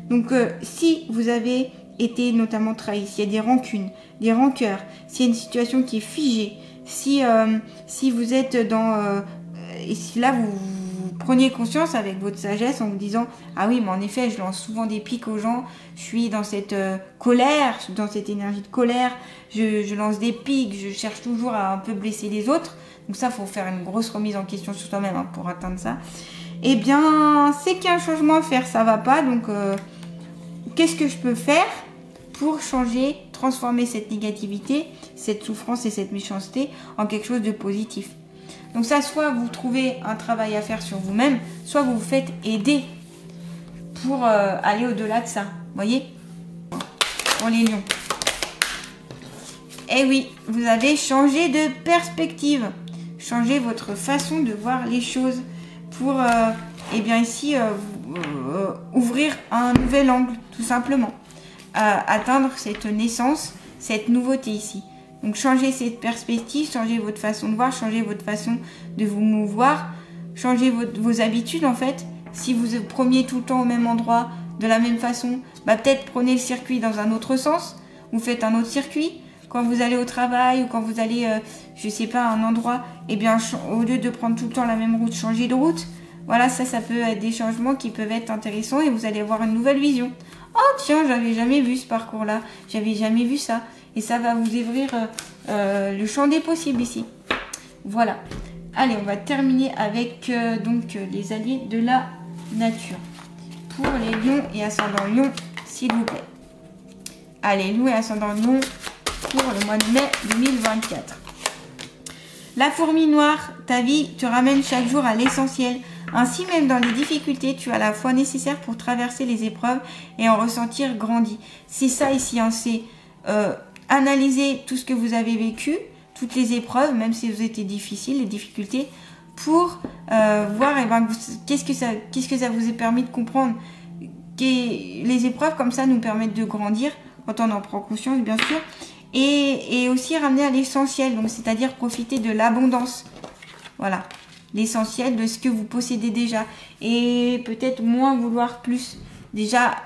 Donc si vous avez été notamment trahi, s'il y a des rancunes, des rancœurs, s'il y a une situation qui est figée, si vous êtes dans... et si là, vous prenez conscience avec votre sagesse en vous disant « Ah oui, mais en effet, je lance souvent des pics aux gens, je suis dans cette colère, dans cette énergie de colère, je lance des pics, je cherche toujours à un peu blesser les autres. » Donc ça, il faut faire une grosse remise en question sur soi-même hein, pour atteindre ça. Eh bien, c'est qu'il y a un changement à faire, ça va pas. Donc, qu'est-ce que je peux faire pour changer, transformer cette négativité, cette souffrance et cette méchanceté en quelque chose de positif? Donc ça, soit vous trouvez un travail à faire sur vous-même, soit vous vous faites aider pour aller au-delà de ça. Vous voyez? Pour les lions. Eh oui, vous avez changé de perspective. Changez votre façon de voir les choses pour, eh bien ici, ouvrir un nouvel angle, tout simplement. Atteindre cette naissance, cette nouveauté ici. Donc, changez cette perspective, changez votre façon de voir, changez votre façon de vous mouvoir, changez vos habitudes, en fait. Si vous preniez tout le temps au même endroit, de la même façon, bah, peut-être prenez le circuit dans un autre sens, vous faites un autre circuit. Quand vous allez au travail ou quand vous allez, je sais pas, à un endroit, eh bien, au lieu de prendre tout le temps la même route, changez de route. Voilà, ça peut être des changements qui peuvent être intéressants et vous allez avoir une nouvelle vision. Oh tiens, j'avais jamais vu ce parcours-là, j'avais jamais vu ça. Et ça va vous ouvrir le champ des possibles ici. Voilà. Allez, on va terminer avec donc les alliés de la nature. Pour les lions et ascendants lions, s'il vous plaît. Allez, lions et ascendants lions pour le mois de mai 2024. La fourmi noire, ta vie te ramène chaque jour à l'essentiel. Ainsi, même dans les difficultés, tu as la foi nécessaire pour traverser les épreuves et en ressentir grandi. C'est ça ici, hein, c'est analyser tout ce que vous avez vécu, toutes les épreuves, même si vous étiez difficiles, les difficultés, pour voir eh ben, qu'est-ce que ça vous a permis de comprendre. Les épreuves comme ça nous permettent de grandir quand on en prend conscience, bien sûr, et aussi ramener à l'essentiel, donc c'est-à-dire profiter de l'abondance. Voilà. L'essentiel de ce que vous possédez déjà et peut-être moins vouloir plus déjà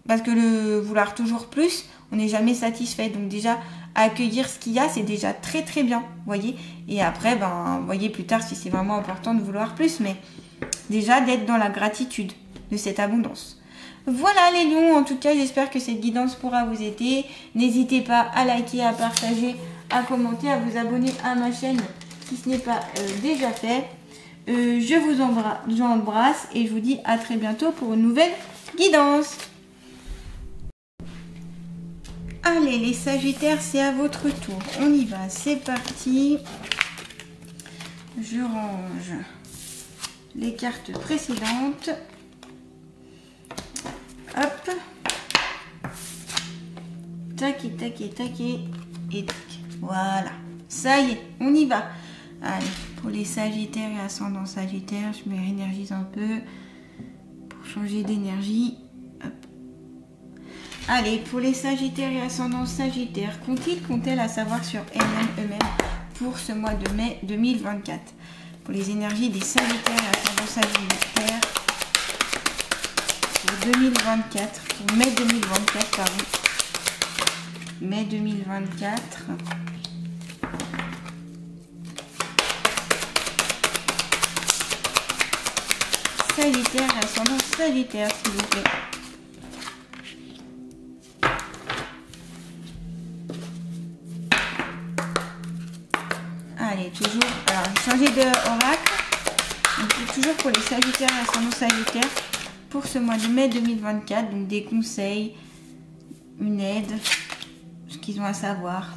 parce que le vouloir toujours plus on n'est jamais satisfait, donc déjà à accueillir ce qu'il y a, c'est déjà très très bien, voyez. Et après, ben, voyez plus tard si c'est vraiment important de vouloir plus, mais déjà d'être dans la gratitude de cette abondance. Voilà les lions, en tout cas j'espère que cette guidance pourra vous aider. N'hésitez pas à liker, à partager, à commenter, à vous abonner à ma chaîne si ce n'est pas déjà fait. Je vous embrasse et je vous dis à très bientôt pour une nouvelle guidance. Allez les Sagittaires, c'est à votre tour. On y va, c'est parti. Je range les cartes précédentes. Hop. Tac, tac, tac et tac. Voilà. Ça y est, on y va. Allez, pour les Sagittaires et ascendant Sagittaire, je me réénergise un peu pour changer d'énergie. Hop. Allez, pour les Sagittaires et ascendant Sagittaire, qu'ont-ils à savoir sur eux-mêmes pour ce mois de mai 2024? Pour les énergies des Sagittaires et ascendant Sagittaire. 2024, pour mai 2024, pardon. Mai 2024. Sagittaire, ascendant Sagittaire, s'il vous plaît. Allez, toujours, alors changer de oracle. Donc, toujours pour les Sagittaires, ascendant Sagittaire. Pour ce mois de mai 2024, donc des conseils, une aide, ce qu'ils ont à savoir.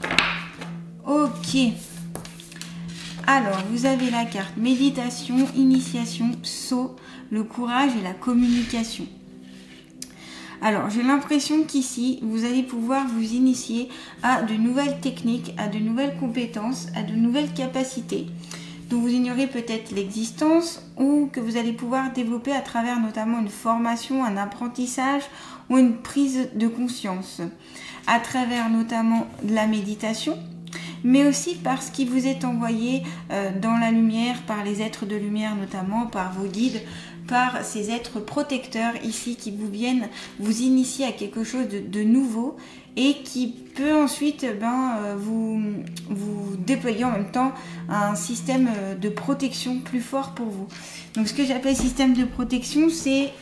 Ok. Alors, vous avez la carte méditation, initiation, saut, le courage et la communication. Alors, j'ai l'impression qu'ici, vous allez pouvoir vous initier à de nouvelles techniques, à de nouvelles compétences, à de nouvelles capacités dont vous ignorez peut-être l'existence ou que vous allez pouvoir développer à travers notamment une formation, un apprentissage ou une prise de conscience, à travers notamment de la méditation, mais aussi par ce qui vous est envoyé dans la lumière, par les êtres de lumière notamment, par vos guides, par ces êtres protecteurs ici qui vous viennent vous initier à quelque chose de nouveau et qui peut ensuite vous déployer en même temps un système de protection plus fort pour vous. Donc ce que j'appelle système de protection, c'est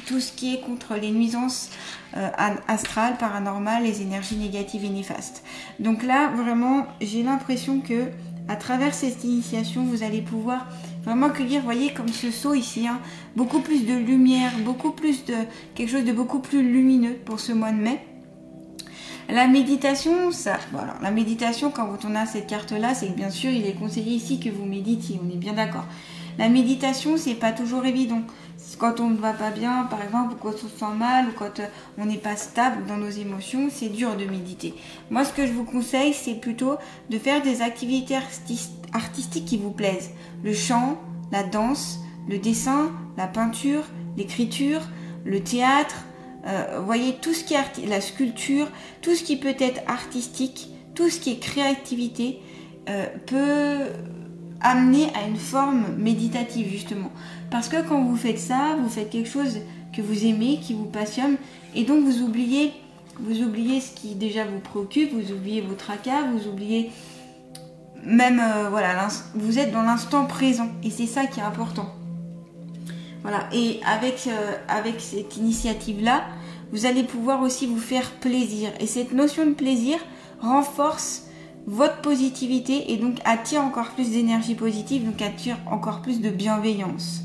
tout ce qui est contre les nuisances astrales, paranormales, les énergies négatives et néfastes. Donc là, vraiment, j'ai l'impression que à travers cette initiation, vous allez pouvoir vraiment accueillir, voyez, comme ce saut ici, hein, beaucoup plus de lumière, beaucoup plus de quelque chose de beaucoup plus lumineux pour ce mois de mai. La méditation, ça, voilà, la méditation, quand on a cette carte-là, c'est que bien sûr, il est conseillé ici que vous méditiez, on est bien d'accord. La méditation, c'est pas toujours évident. Quand on ne va pas bien, par exemple, ou quand on se sent mal, ou quand on n'est pas stable dans nos émotions, c'est dur de méditer. Moi, ce que je vous conseille, c'est plutôt de faire des activités artistiques qui vous plaisent. Le chant, la danse, le dessin, la peinture, l'écriture, le théâtre, voyez, tout ce qui est la sculpture, tout ce qui peut être artistique, tout ce qui est créativité peut amener à une forme méditative justement. Parce que quand vous faites ça, vous faites quelque chose que vous aimez, qui vous passionne, et donc vous oubliez ce qui déjà vous préoccupe, vous oubliez vos tracas, vous oubliez même, voilà, vous êtes dans l'instant présent, et c'est ça qui est important. Voilà, et avec cette initiative-là, vous allez pouvoir aussi vous faire plaisir. Et cette notion de plaisir renforce votre positivité et donc attire encore plus d'énergie positive, donc attire encore plus de bienveillance.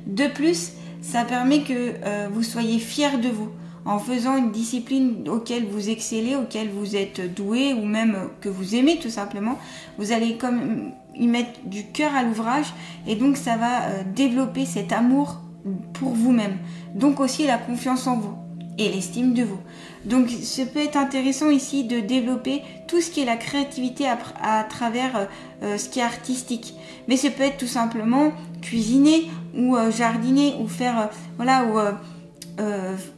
De plus, ça permet que vous soyez fiers de vous en faisant une discipline auquel vous excellez, auquel vous êtes doué ou même que vous aimez tout simplement. Vous allez comme y mettre du cœur à l'ouvrage et donc ça va développer cet amour pour vous-même. Donc aussi la confiance en vous et l'estime de vous. Donc ça peut être intéressant ici de développer tout ce qui est la créativité à travers ce qui est artistique. Mais ça peut être tout simplement cuisiner ou jardiner ou faire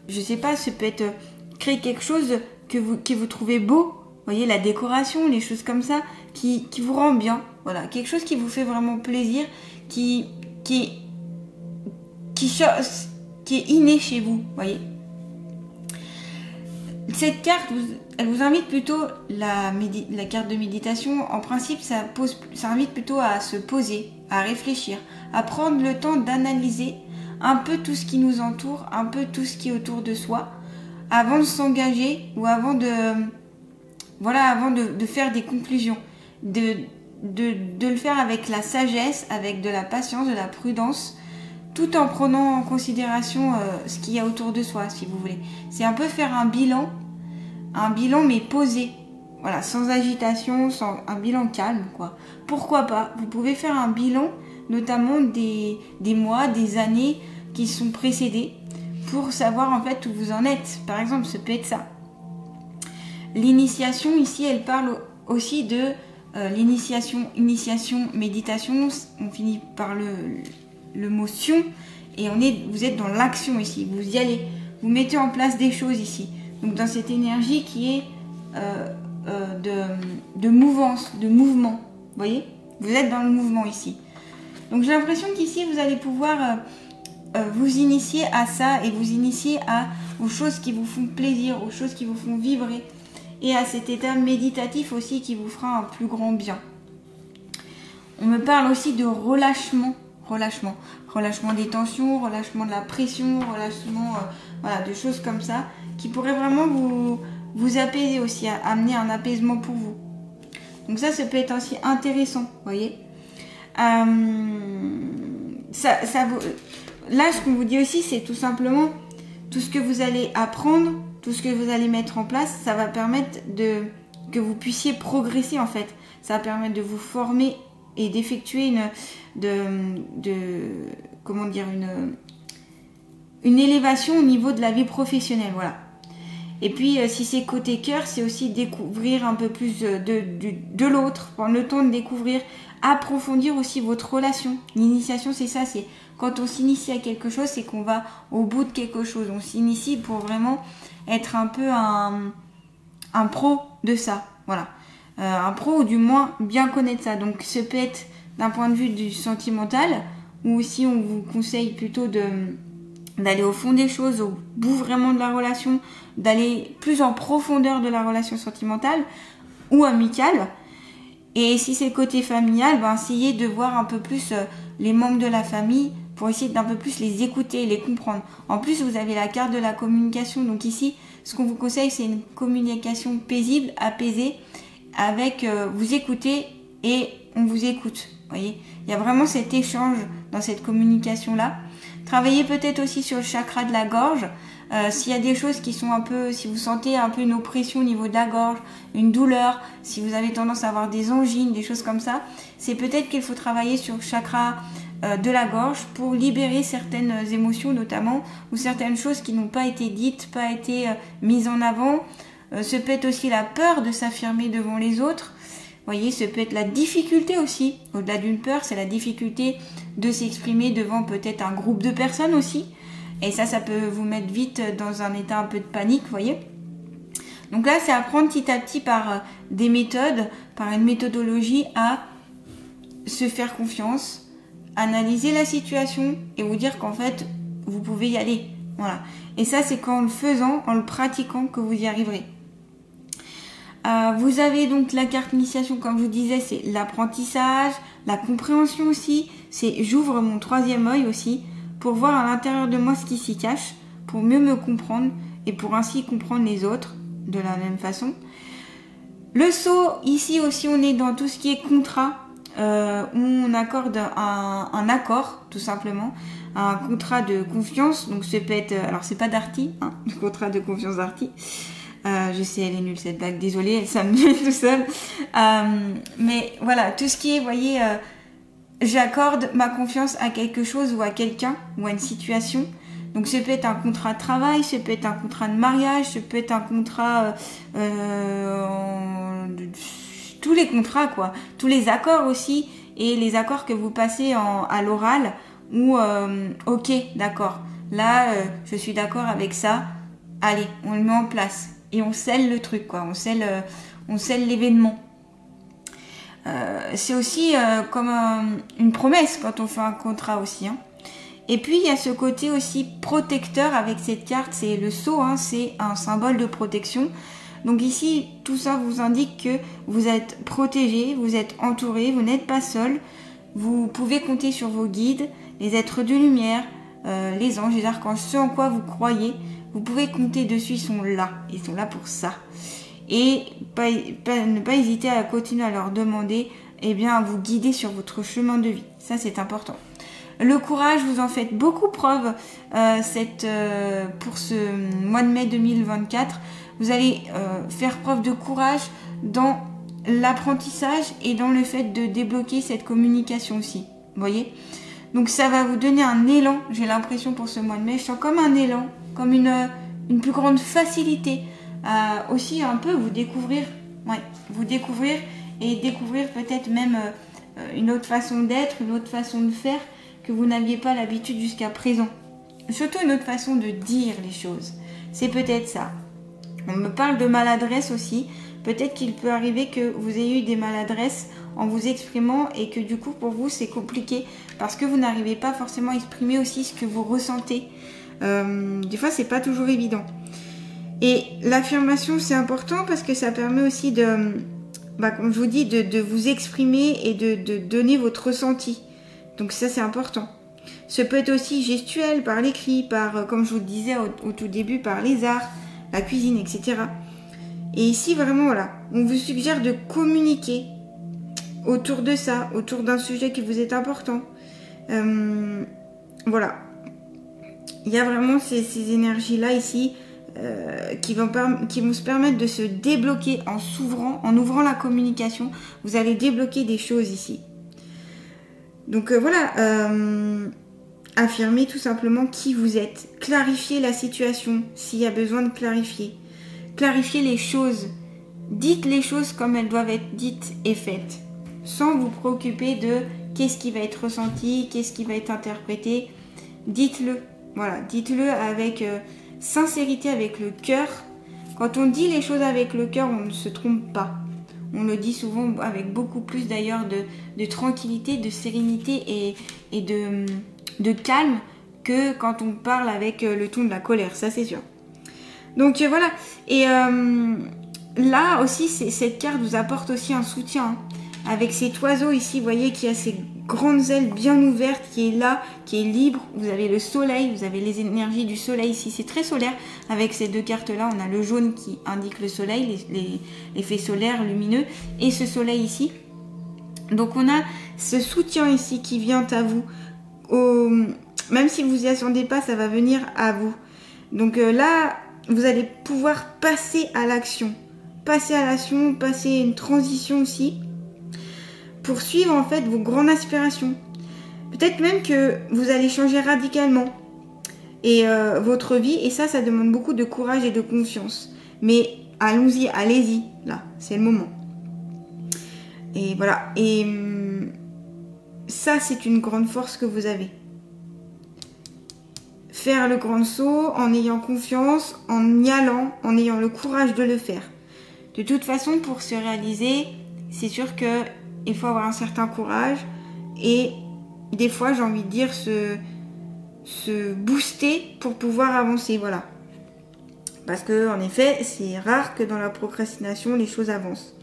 je sais pas, ça peut être créer quelque chose que vous trouvez beau. Vous voyez, la décoration, les choses comme ça qui vous rend bien. Voilà, quelque chose qui vous fait vraiment plaisir, qui est inné chez vous, voyez. Cette carte, elle vous invite plutôt, la carte de méditation, en principe, ça invite plutôt à se poser, à réfléchir, à prendre le temps d'analyser un peu tout ce qui nous entoure, un peu tout ce qui est autour de soi, avant de s'engager ou avant de faire des conclusions, de le faire avec la sagesse, avec de la patience, de la prudence, tout en prenant en considération ce qu'il y a autour de soi, si vous voulez. C'est un peu faire un bilan mais posé, voilà, sans agitation, un bilan calme, quoi. Pourquoi pas? Vous pouvez faire un bilan, notamment des mois, des années qui sont précédés, pour savoir en fait où vous en êtes. Par exemple, ça peut être ça. L'initiation, ici, elle parle aussi de l'initiation, méditation. On finit par le mot tion, et vous êtes dans l'action ici. Vous y allez, vous mettez en place des choses ici. Donc dans cette énergie qui est de mouvance, de mouvement. Vous voyez? Vous êtes dans le mouvement ici. Donc j'ai l'impression qu'ici, vous allez pouvoir vous initier à ça et vous initier aux choses qui vous font plaisir, aux choses qui vous font vibrer et à cet état méditatif aussi qui vous fera un plus grand bien. On me parle aussi de relâchement des tensions, relâchement de la pression, relâchement de choses comme ça qui pourraient vraiment vous apaiser aussi, amener un apaisement pour vous. Donc ça peut être aussi intéressant, vous voyez. Là, ce qu'on vous dit aussi, c'est tout simplement tout ce que vous allez apprendre, tout ce que vous allez mettre en place, ça va permettre que vous puissiez progresser en fait. Ça va permettre de vous former et d'effectuer une élévation au niveau de la vie professionnelle, voilà. Et puis, si c'est côté cœur, c'est aussi découvrir un peu plus de l'autre, prendre le temps de découvrir, approfondir aussi votre relation. L'initiation, c'est ça, c'est quand on s'initie à quelque chose, c'est qu'on va au bout de quelque chose. On s'initie pour vraiment être un peu un pro de ça, voilà. Un pro, ou du moins bien connaître ça. Donc, ce peut être d'un point de vue du sentimental, ou aussi on vous conseille plutôt d'aller au fond des choses, au bout vraiment de la relation, d'aller plus en profondeur de la relation sentimentale ou amicale. Et si c'est le côté familial, essayez de voir un peu plus les membres de la famille pour essayer d'un peu plus les écouter, les comprendre. En plus, vous avez la carte de la communication. Donc ici, ce qu'on vous conseille, c'est une communication paisible, apaisée, avec vous écoutez et on vous écoute. Vous voyez, il y a vraiment cet échange dans cette communication-là. Travaillez peut-être aussi sur le chakra de la gorge. S'il y a des choses qui sont si vous sentez un peu une oppression au niveau de la gorge, une douleur, si vous avez tendance à avoir des angines, des choses comme ça, c'est peut-être qu'il faut travailler sur le chakra de la gorge pour libérer certaines émotions notamment, ou certaines choses qui n'ont pas été dites, pas été mises en avant. Ce peut être aussi la peur de s'affirmer devant les autres. Vous voyez, ce peut être la difficulté aussi. Au-delà d'une peur, c'est la difficulté de s'exprimer devant peut-être un groupe de personnes aussi. Et ça peut vous mettre vite dans un état un peu de panique, vous voyez. Donc là, c'est apprendre petit à petit par des méthodes, par une méthodologie à se faire confiance, analyser la situation et vous dire qu'en fait, vous pouvez y aller. Voilà. Et ça, c'est qu'en le faisant, en le pratiquant, que vous y arriverez. Vous avez donc la carte initiation, comme je vous disais, c'est l'apprentissage, la compréhension aussi. C'est j'ouvre mon troisième œil aussi pour voir à l'intérieur de moi ce qui s'y cache, pour mieux me comprendre et pour ainsi comprendre les autres de la même façon. Le sceau, ici aussi, on est dans tout ce qui est contrat, où on accorde un accord, tout simplement, un contrat de confiance. Donc, ça peut être, alors c'est pas Darty, hein, le contrat de confiance Darty. Je sais, elle est nulle cette blague, désolée, ça me vient tout seul. Mais voilà, tout ce qui est, vous voyez, j'accorde ma confiance à quelque chose ou à quelqu'un ou à une situation. Donc, ça peut être un contrat de travail, ça peut être un contrat de mariage, ça peut être un contrat... tous les contrats, quoi. Tous les accords aussi, et les accords que vous passez à l'oral, ou ok, d'accord. Là, je suis d'accord avec ça. Allez, on le met en place. Et on scelle le truc, quoi. On scelle l'événement. C'est aussi comme une promesse quand on fait un contrat aussi, hein. Et puis il y a ce côté aussi protecteur avec cette carte, c'est le sceau, hein, c'est un symbole de protection. Donc ici, tout ça vous indique que vous êtes protégé, vous êtes entouré, vous n'êtes pas seul. Vous pouvez compter sur vos guides, les êtres de lumière, les anges, les archanges, ceux en quoi vous croyez. Vous pouvez compter dessus, ils sont là pour ça. Et ne pas hésiter à continuer à leur demander, eh bien, à vous guider sur votre chemin de vie. Ça, c'est important. Le courage, vous en faites beaucoup preuve pour ce mois de mai 2024. Vous allez faire preuve de courage dans l'apprentissage et dans le fait de débloquer cette communication aussi. Vous voyez? Donc ça va vous donner un élan, j'ai l'impression pour ce mois de mai. Je sens comme un élan, comme une plus grande facilité à aussi un peu vous découvrir. Ouais, vous découvrir et découvrir peut-être même une autre façon d'être, une autre façon de faire que vous n'aviez pas l'habitude jusqu'à présent. Surtout une autre façon de dire les choses. C'est peut-être ça. On me parle de maladresse aussi. Peut-être qu'il peut arriver que vous ayez eu des maladresses en vous exprimant et que du coup pour vous c'est compliqué parce que vous n'arrivez pas forcément à exprimer aussi ce que vous ressentez. Des fois c'est pas toujours évident. Et l'affirmation c'est important parce que ça permet aussi de, comme je vous dis, de vous exprimer et de donner votre ressenti. Donc ça c'est important. Ce peut être aussi gestuel, par l'écrit, par, comme je vous le disais au tout début, par les arts, la cuisine, etc. Et ici vraiment voilà, on vous suggère de communiquer autour de ça, autour d'un sujet qui vous est important. Voilà. Il y a vraiment ces énergies-là ici qui vont se permettre de se débloquer en ouvrant la communication. Vous allez débloquer des choses ici. Donc voilà, affirmez tout simplement qui vous êtes. Clarifiez la situation s'il y a besoin de clarifier. Clarifiez les choses. Dites les choses comme elles doivent être dites et faites. Sans vous préoccuper de qu'est-ce qui va être ressenti, qu'est-ce qui va être interprété. Dites-le. Voilà, dites-le avec sincérité, avec le cœur. Quand on dit les choses avec le cœur, on ne se trompe pas. On le dit souvent avec beaucoup plus d'ailleurs de tranquillité, de sérénité et de calme que quand on parle avec le ton de la colère, ça c'est sûr. Donc voilà, et là aussi cette carte vous apporte aussi un soutien, hein. Avec cet oiseau ici, vous voyez qu'il y a ces grandes ailes bien ouvertes, qui est là, qui est libre. Vous avez le soleil, vous avez les énergies du soleil ici, c'est très solaire. Avec ces deux cartes là, on a le jaune qui indique le soleil, l'effet solaire lumineux, et ce soleil ici. Donc on a ce soutien ici qui vient à vous, même si vous n'y attendez pas, ça va venir à vous. Donc là, vous allez pouvoir passer à l'action, passer une transition aussi, pour suivre en fait vos grandes aspirations. Peut-être même que vous allez changer radicalement et votre vie, et ça demande beaucoup de courage et de confiance. Mais allons-y, allez-y, là, c'est le moment. Et voilà, et ça c'est une grande force que vous avez. Faire le grand saut en ayant confiance, en y allant, en ayant le courage de le faire. De toute façon, pour se réaliser, c'est sûr que il faut avoir un certain courage et des fois, j'ai envie de dire, se booster pour pouvoir avancer, voilà. Parce que en effet, c'est rare que dans la procrastination, les choses avancent.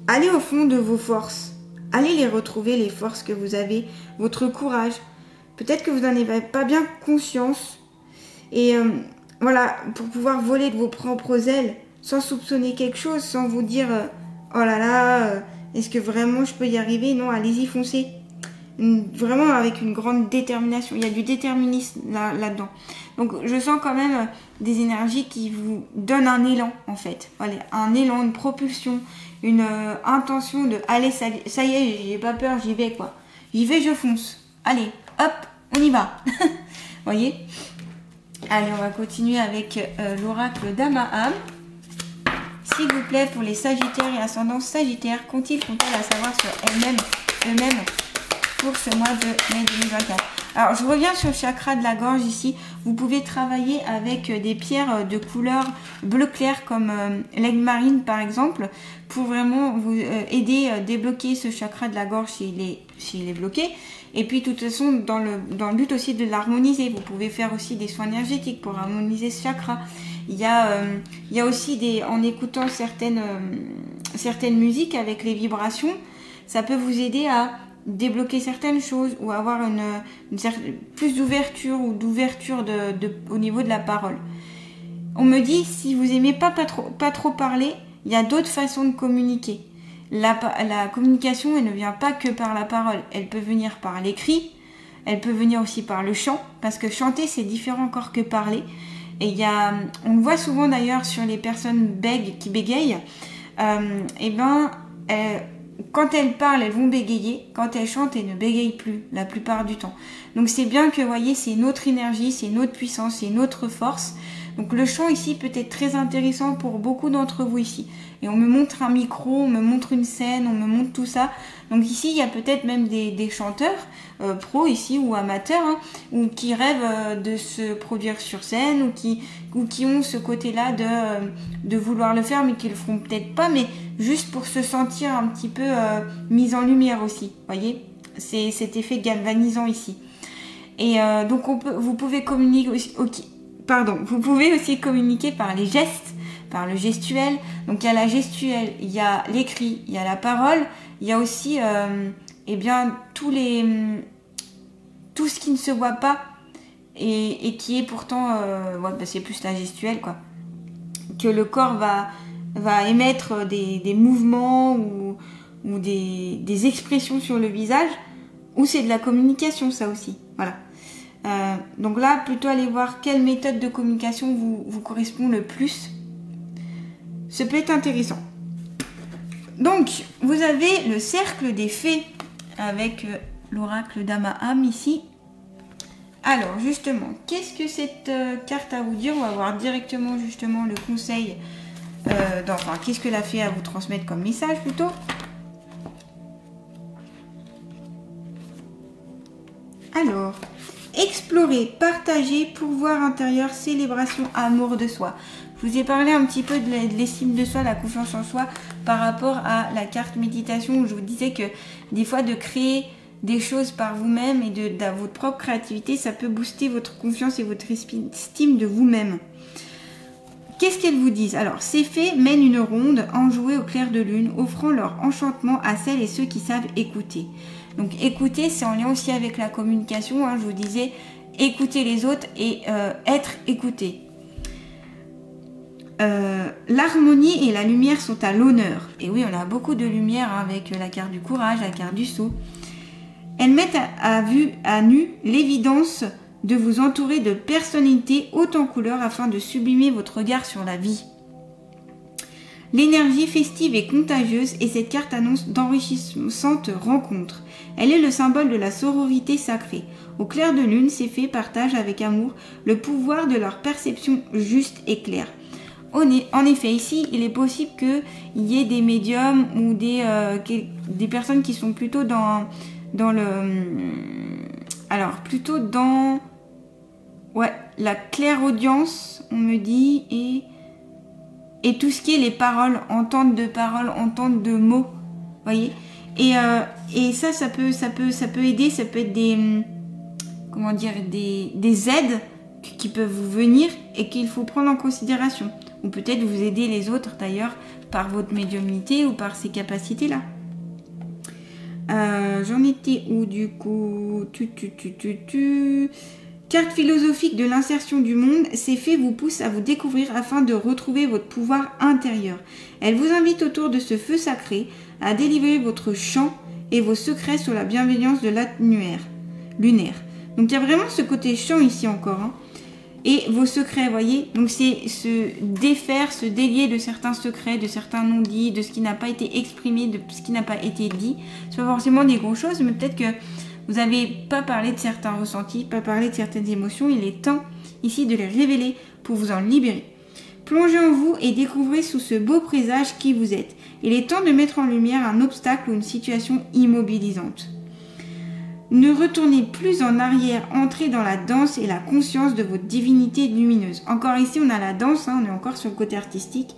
Allez au fond de vos forces. Allez les retrouver, les forces que vous avez, votre courage. Peut-être que vous n'en avez pas bien conscience. Et voilà, pour pouvoir voler de vos propres ailes, sans soupçonner quelque chose, sans vous dire oh là là, est-ce que vraiment je peux y arriver? Non, allez-y, foncez. Vraiment avec une grande détermination. Il y a du déterminisme là-dedans. Donc je sens quand même des énergies qui vous donnent un élan en fait. Voilà, un élan, une propulsion, une intention de allez, ça y est, j'ai pas peur, j'y vais quoi. J'y vais, je fonce. Allez, hop, on y va. Voyez? Allez, on va continuer avec l'oracle d'Amaham. S'il vous plaît, pour les Sagittaires et ascendants Sagittaires, qu'ont-ils à savoir sur eux-mêmes pour ce mois de mai 2024? Alors, je reviens sur le chakra de la gorge ici. Vous pouvez travailler avec des pierres de couleur bleu clair comme l'aigle-marine par exemple, pour vraiment vous aider à débloquer ce chakra de la gorge s'il est bloqué. Et puis de toute façon, dans le but aussi de l'harmoniser, vous pouvez faire aussi des soins énergétiques pour harmoniser ce chakra. Il y a aussi en écoutant certaines musiques avec les vibrations, ça peut vous aider à débloquer certaines choses ou avoir plus d'ouverture au niveau de la parole. On me dit, si vous aimez pas trop parler, il y a d'autres façons de communiquer. La communication, elle ne vient pas que par la parole. Elle peut venir par l'écrit, elle peut venir aussi par le chant, parce que chanter, c'est différent encore que parler. Et on le voit souvent d'ailleurs sur les personnes qui bégayent, quand elles parlent, elles vont bégayer. Quand elles chantent, elles ne bégayent plus la plupart du temps. Donc c'est bien que, vous voyez, c'est une autre énergie, c'est une autre puissance, c'est une autre force. Donc le chant ici peut être très intéressant pour beaucoup d'entre vous ici. Et on me montre un micro, on me montre une scène, on me montre tout ça. Donc ici, il y a peut-être même des chanteurs pros ici ou amateurs, hein, ou qui rêvent de se produire sur scène, ou qui ont ce côté-là de vouloir le faire, mais qui le feront peut-être pas, mais juste pour se sentir un petit peu mis en lumière aussi. Voyez, c'est cet effet galvanisant ici. Et donc vous pouvez communiquer aussi. Vous pouvez aussi communiquer par les gestes, par le gestuel. Donc il y a la gestuelle, il y a l'écrit, il y a la parole, il y a aussi tout ce qui ne se voit pas et qui est pourtant c'est plus la gestuelle quoi. Que le corps va émettre des mouvements ou des expressions sur le visage, ou c'est de la communication ça aussi. Voilà. Donc là, plutôt aller voir quelle méthode de communication vous correspond le plus. Ça peut être intéressant. Donc, vous avez le cercle des fées avec l'oracle d'Amaham ici. Alors, justement, qu'est-ce que cette carte a à vous dire? On va voir directement justement le conseil. Qu'est-ce que la fée a à vous transmettre comme message plutôt? Alors, explorer, partager, pouvoir intérieur, célébration, amour de soi. Je vous ai parlé un petit peu de l'estime de soi, la confiance en soi par rapport à la carte méditation où je vous disais que des fois de créer des choses par vous-même et de votre propre créativité, ça peut booster votre confiance et votre estime de vous-même. Qu'est-ce qu'elles vous disent? Alors, ces fées mènent une ronde enjouée au clair de lune, offrant leur enchantement à celles et ceux qui savent écouter. Donc, écouter, c'est en lien aussi avec la communication. Hein, je vous disais, écouter les autres et être écouté. L'harmonie et la lumière sont à l'honneur. Et oui, on a beaucoup de lumière hein, avec la carte du courage, la carte du sceau. Elles mettent à nu l'évidence de vous entourer de personnalités hautes en couleur afin de sublimer votre regard sur la vie. L'énergie festive est contagieuse et cette carte annonce d'enrichissantes rencontres. Elle est le symbole de la sororité sacrée. Au clair de lune, ces fées partagent avec amour le pouvoir de leur perception juste et claire. En effet, ici, il est possible qu'il y ait des médiums ou des personnes qui sont plutôt dans la clairaudience, on me dit, et tout ce qui est les paroles, entente de mots, voyez. Et ça peut aider, ça peut être des aides qui peuvent vous venir et qu'il faut prendre en considération. Ou peut-être vous aider les autres d'ailleurs par votre médiumnité ou par ces capacités-là. J'en étais où du coup? Carte philosophique de l'insertion du monde, ces fées vous poussent à vous découvrir afin de retrouver votre pouvoir intérieur. Elles vous invitent autour de ce feu sacré à délivrer votre chant et vos secrets sur la bienveillance de l'atmosphère lunaire. Donc il y a vraiment ce côté chant ici encore. Hein. Et vos secrets, voyez. Donc c'est se défaire, se délier de certains secrets, de certains non-dits, de ce qui n'a pas été exprimé, de ce qui n'a pas été dit. Ce sont pas forcément des grosses choses, mais peut-être que vous n'avez pas parlé de certains ressentis, pas parlé de certaines émotions. Il est temps ici de les révéler pour vous en libérer. Plongez en vous et découvrez sous ce beau présage qui vous êtes. Il est temps de mettre en lumière un obstacle ou une situation immobilisante. Ne retournez plus en arrière, entrez dans la danse et la conscience de votre divinité lumineuse. Encore ici, on a la danse, on est encore sur le côté artistique.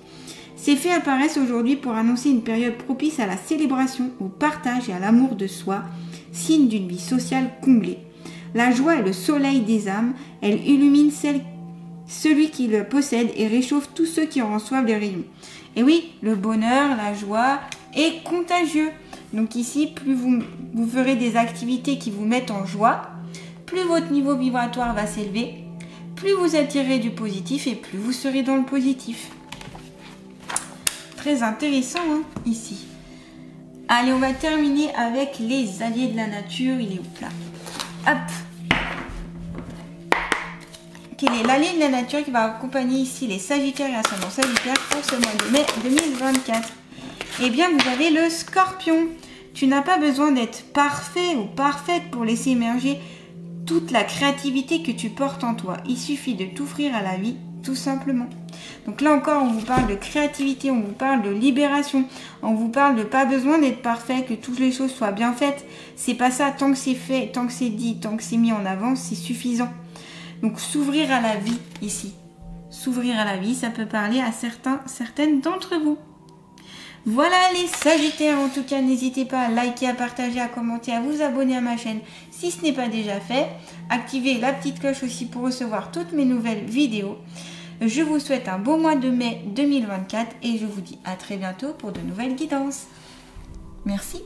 Ces faits apparaissent aujourd'hui pour annoncer une période propice à la célébration, au partage et à l'amour de soi, signe d'une vie sociale comblée. La joie est le soleil des âmes, elle illumine celui qui le possède et réchauffe tous ceux qui en reçoivent les rayons. Et oui, le bonheur, la joie est contagieux. Donc ici, plus vous ferez des activités qui vous mettent en joie, plus votre niveau vibratoire va s'élever, plus vous attirerez du positif et plus vous serez dans le positif. Très intéressant ici. Allez, on va terminer avec les alliés de la nature. Il est où là? Hop. Quel est l'allié de la nature qui va accompagner ici les Sagittaires et ascendants Sagittaires pour ce mois de mai 2024? Eh bien, vous avez le Scorpion. Tu n'as pas besoin d'être parfait ou parfaite pour laisser émerger toute la créativité que tu portes en toi. Il suffit de t'offrir à la vie, tout simplement. Donc là encore, on vous parle de créativité, on vous parle de libération, on vous parle de pas besoin d'être parfait, que toutes les choses soient bien faites. C'est pas ça, tant que c'est fait, tant que c'est dit, tant que c'est mis en avant, c'est suffisant. Donc s'ouvrir à la vie ici. S'ouvrir à la vie, ça peut parler à certaines d'entre vous. Voilà les Sagittaires, en tout cas n'hésitez pas à liker, à partager, à commenter, à vous abonner à ma chaîne si ce n'est pas déjà fait. Activez la petite cloche aussi pour recevoir toutes mes nouvelles vidéos. Je vous souhaite un beau mois de mai 2024 et je vous dis à très bientôt pour de nouvelles guidances. Merci.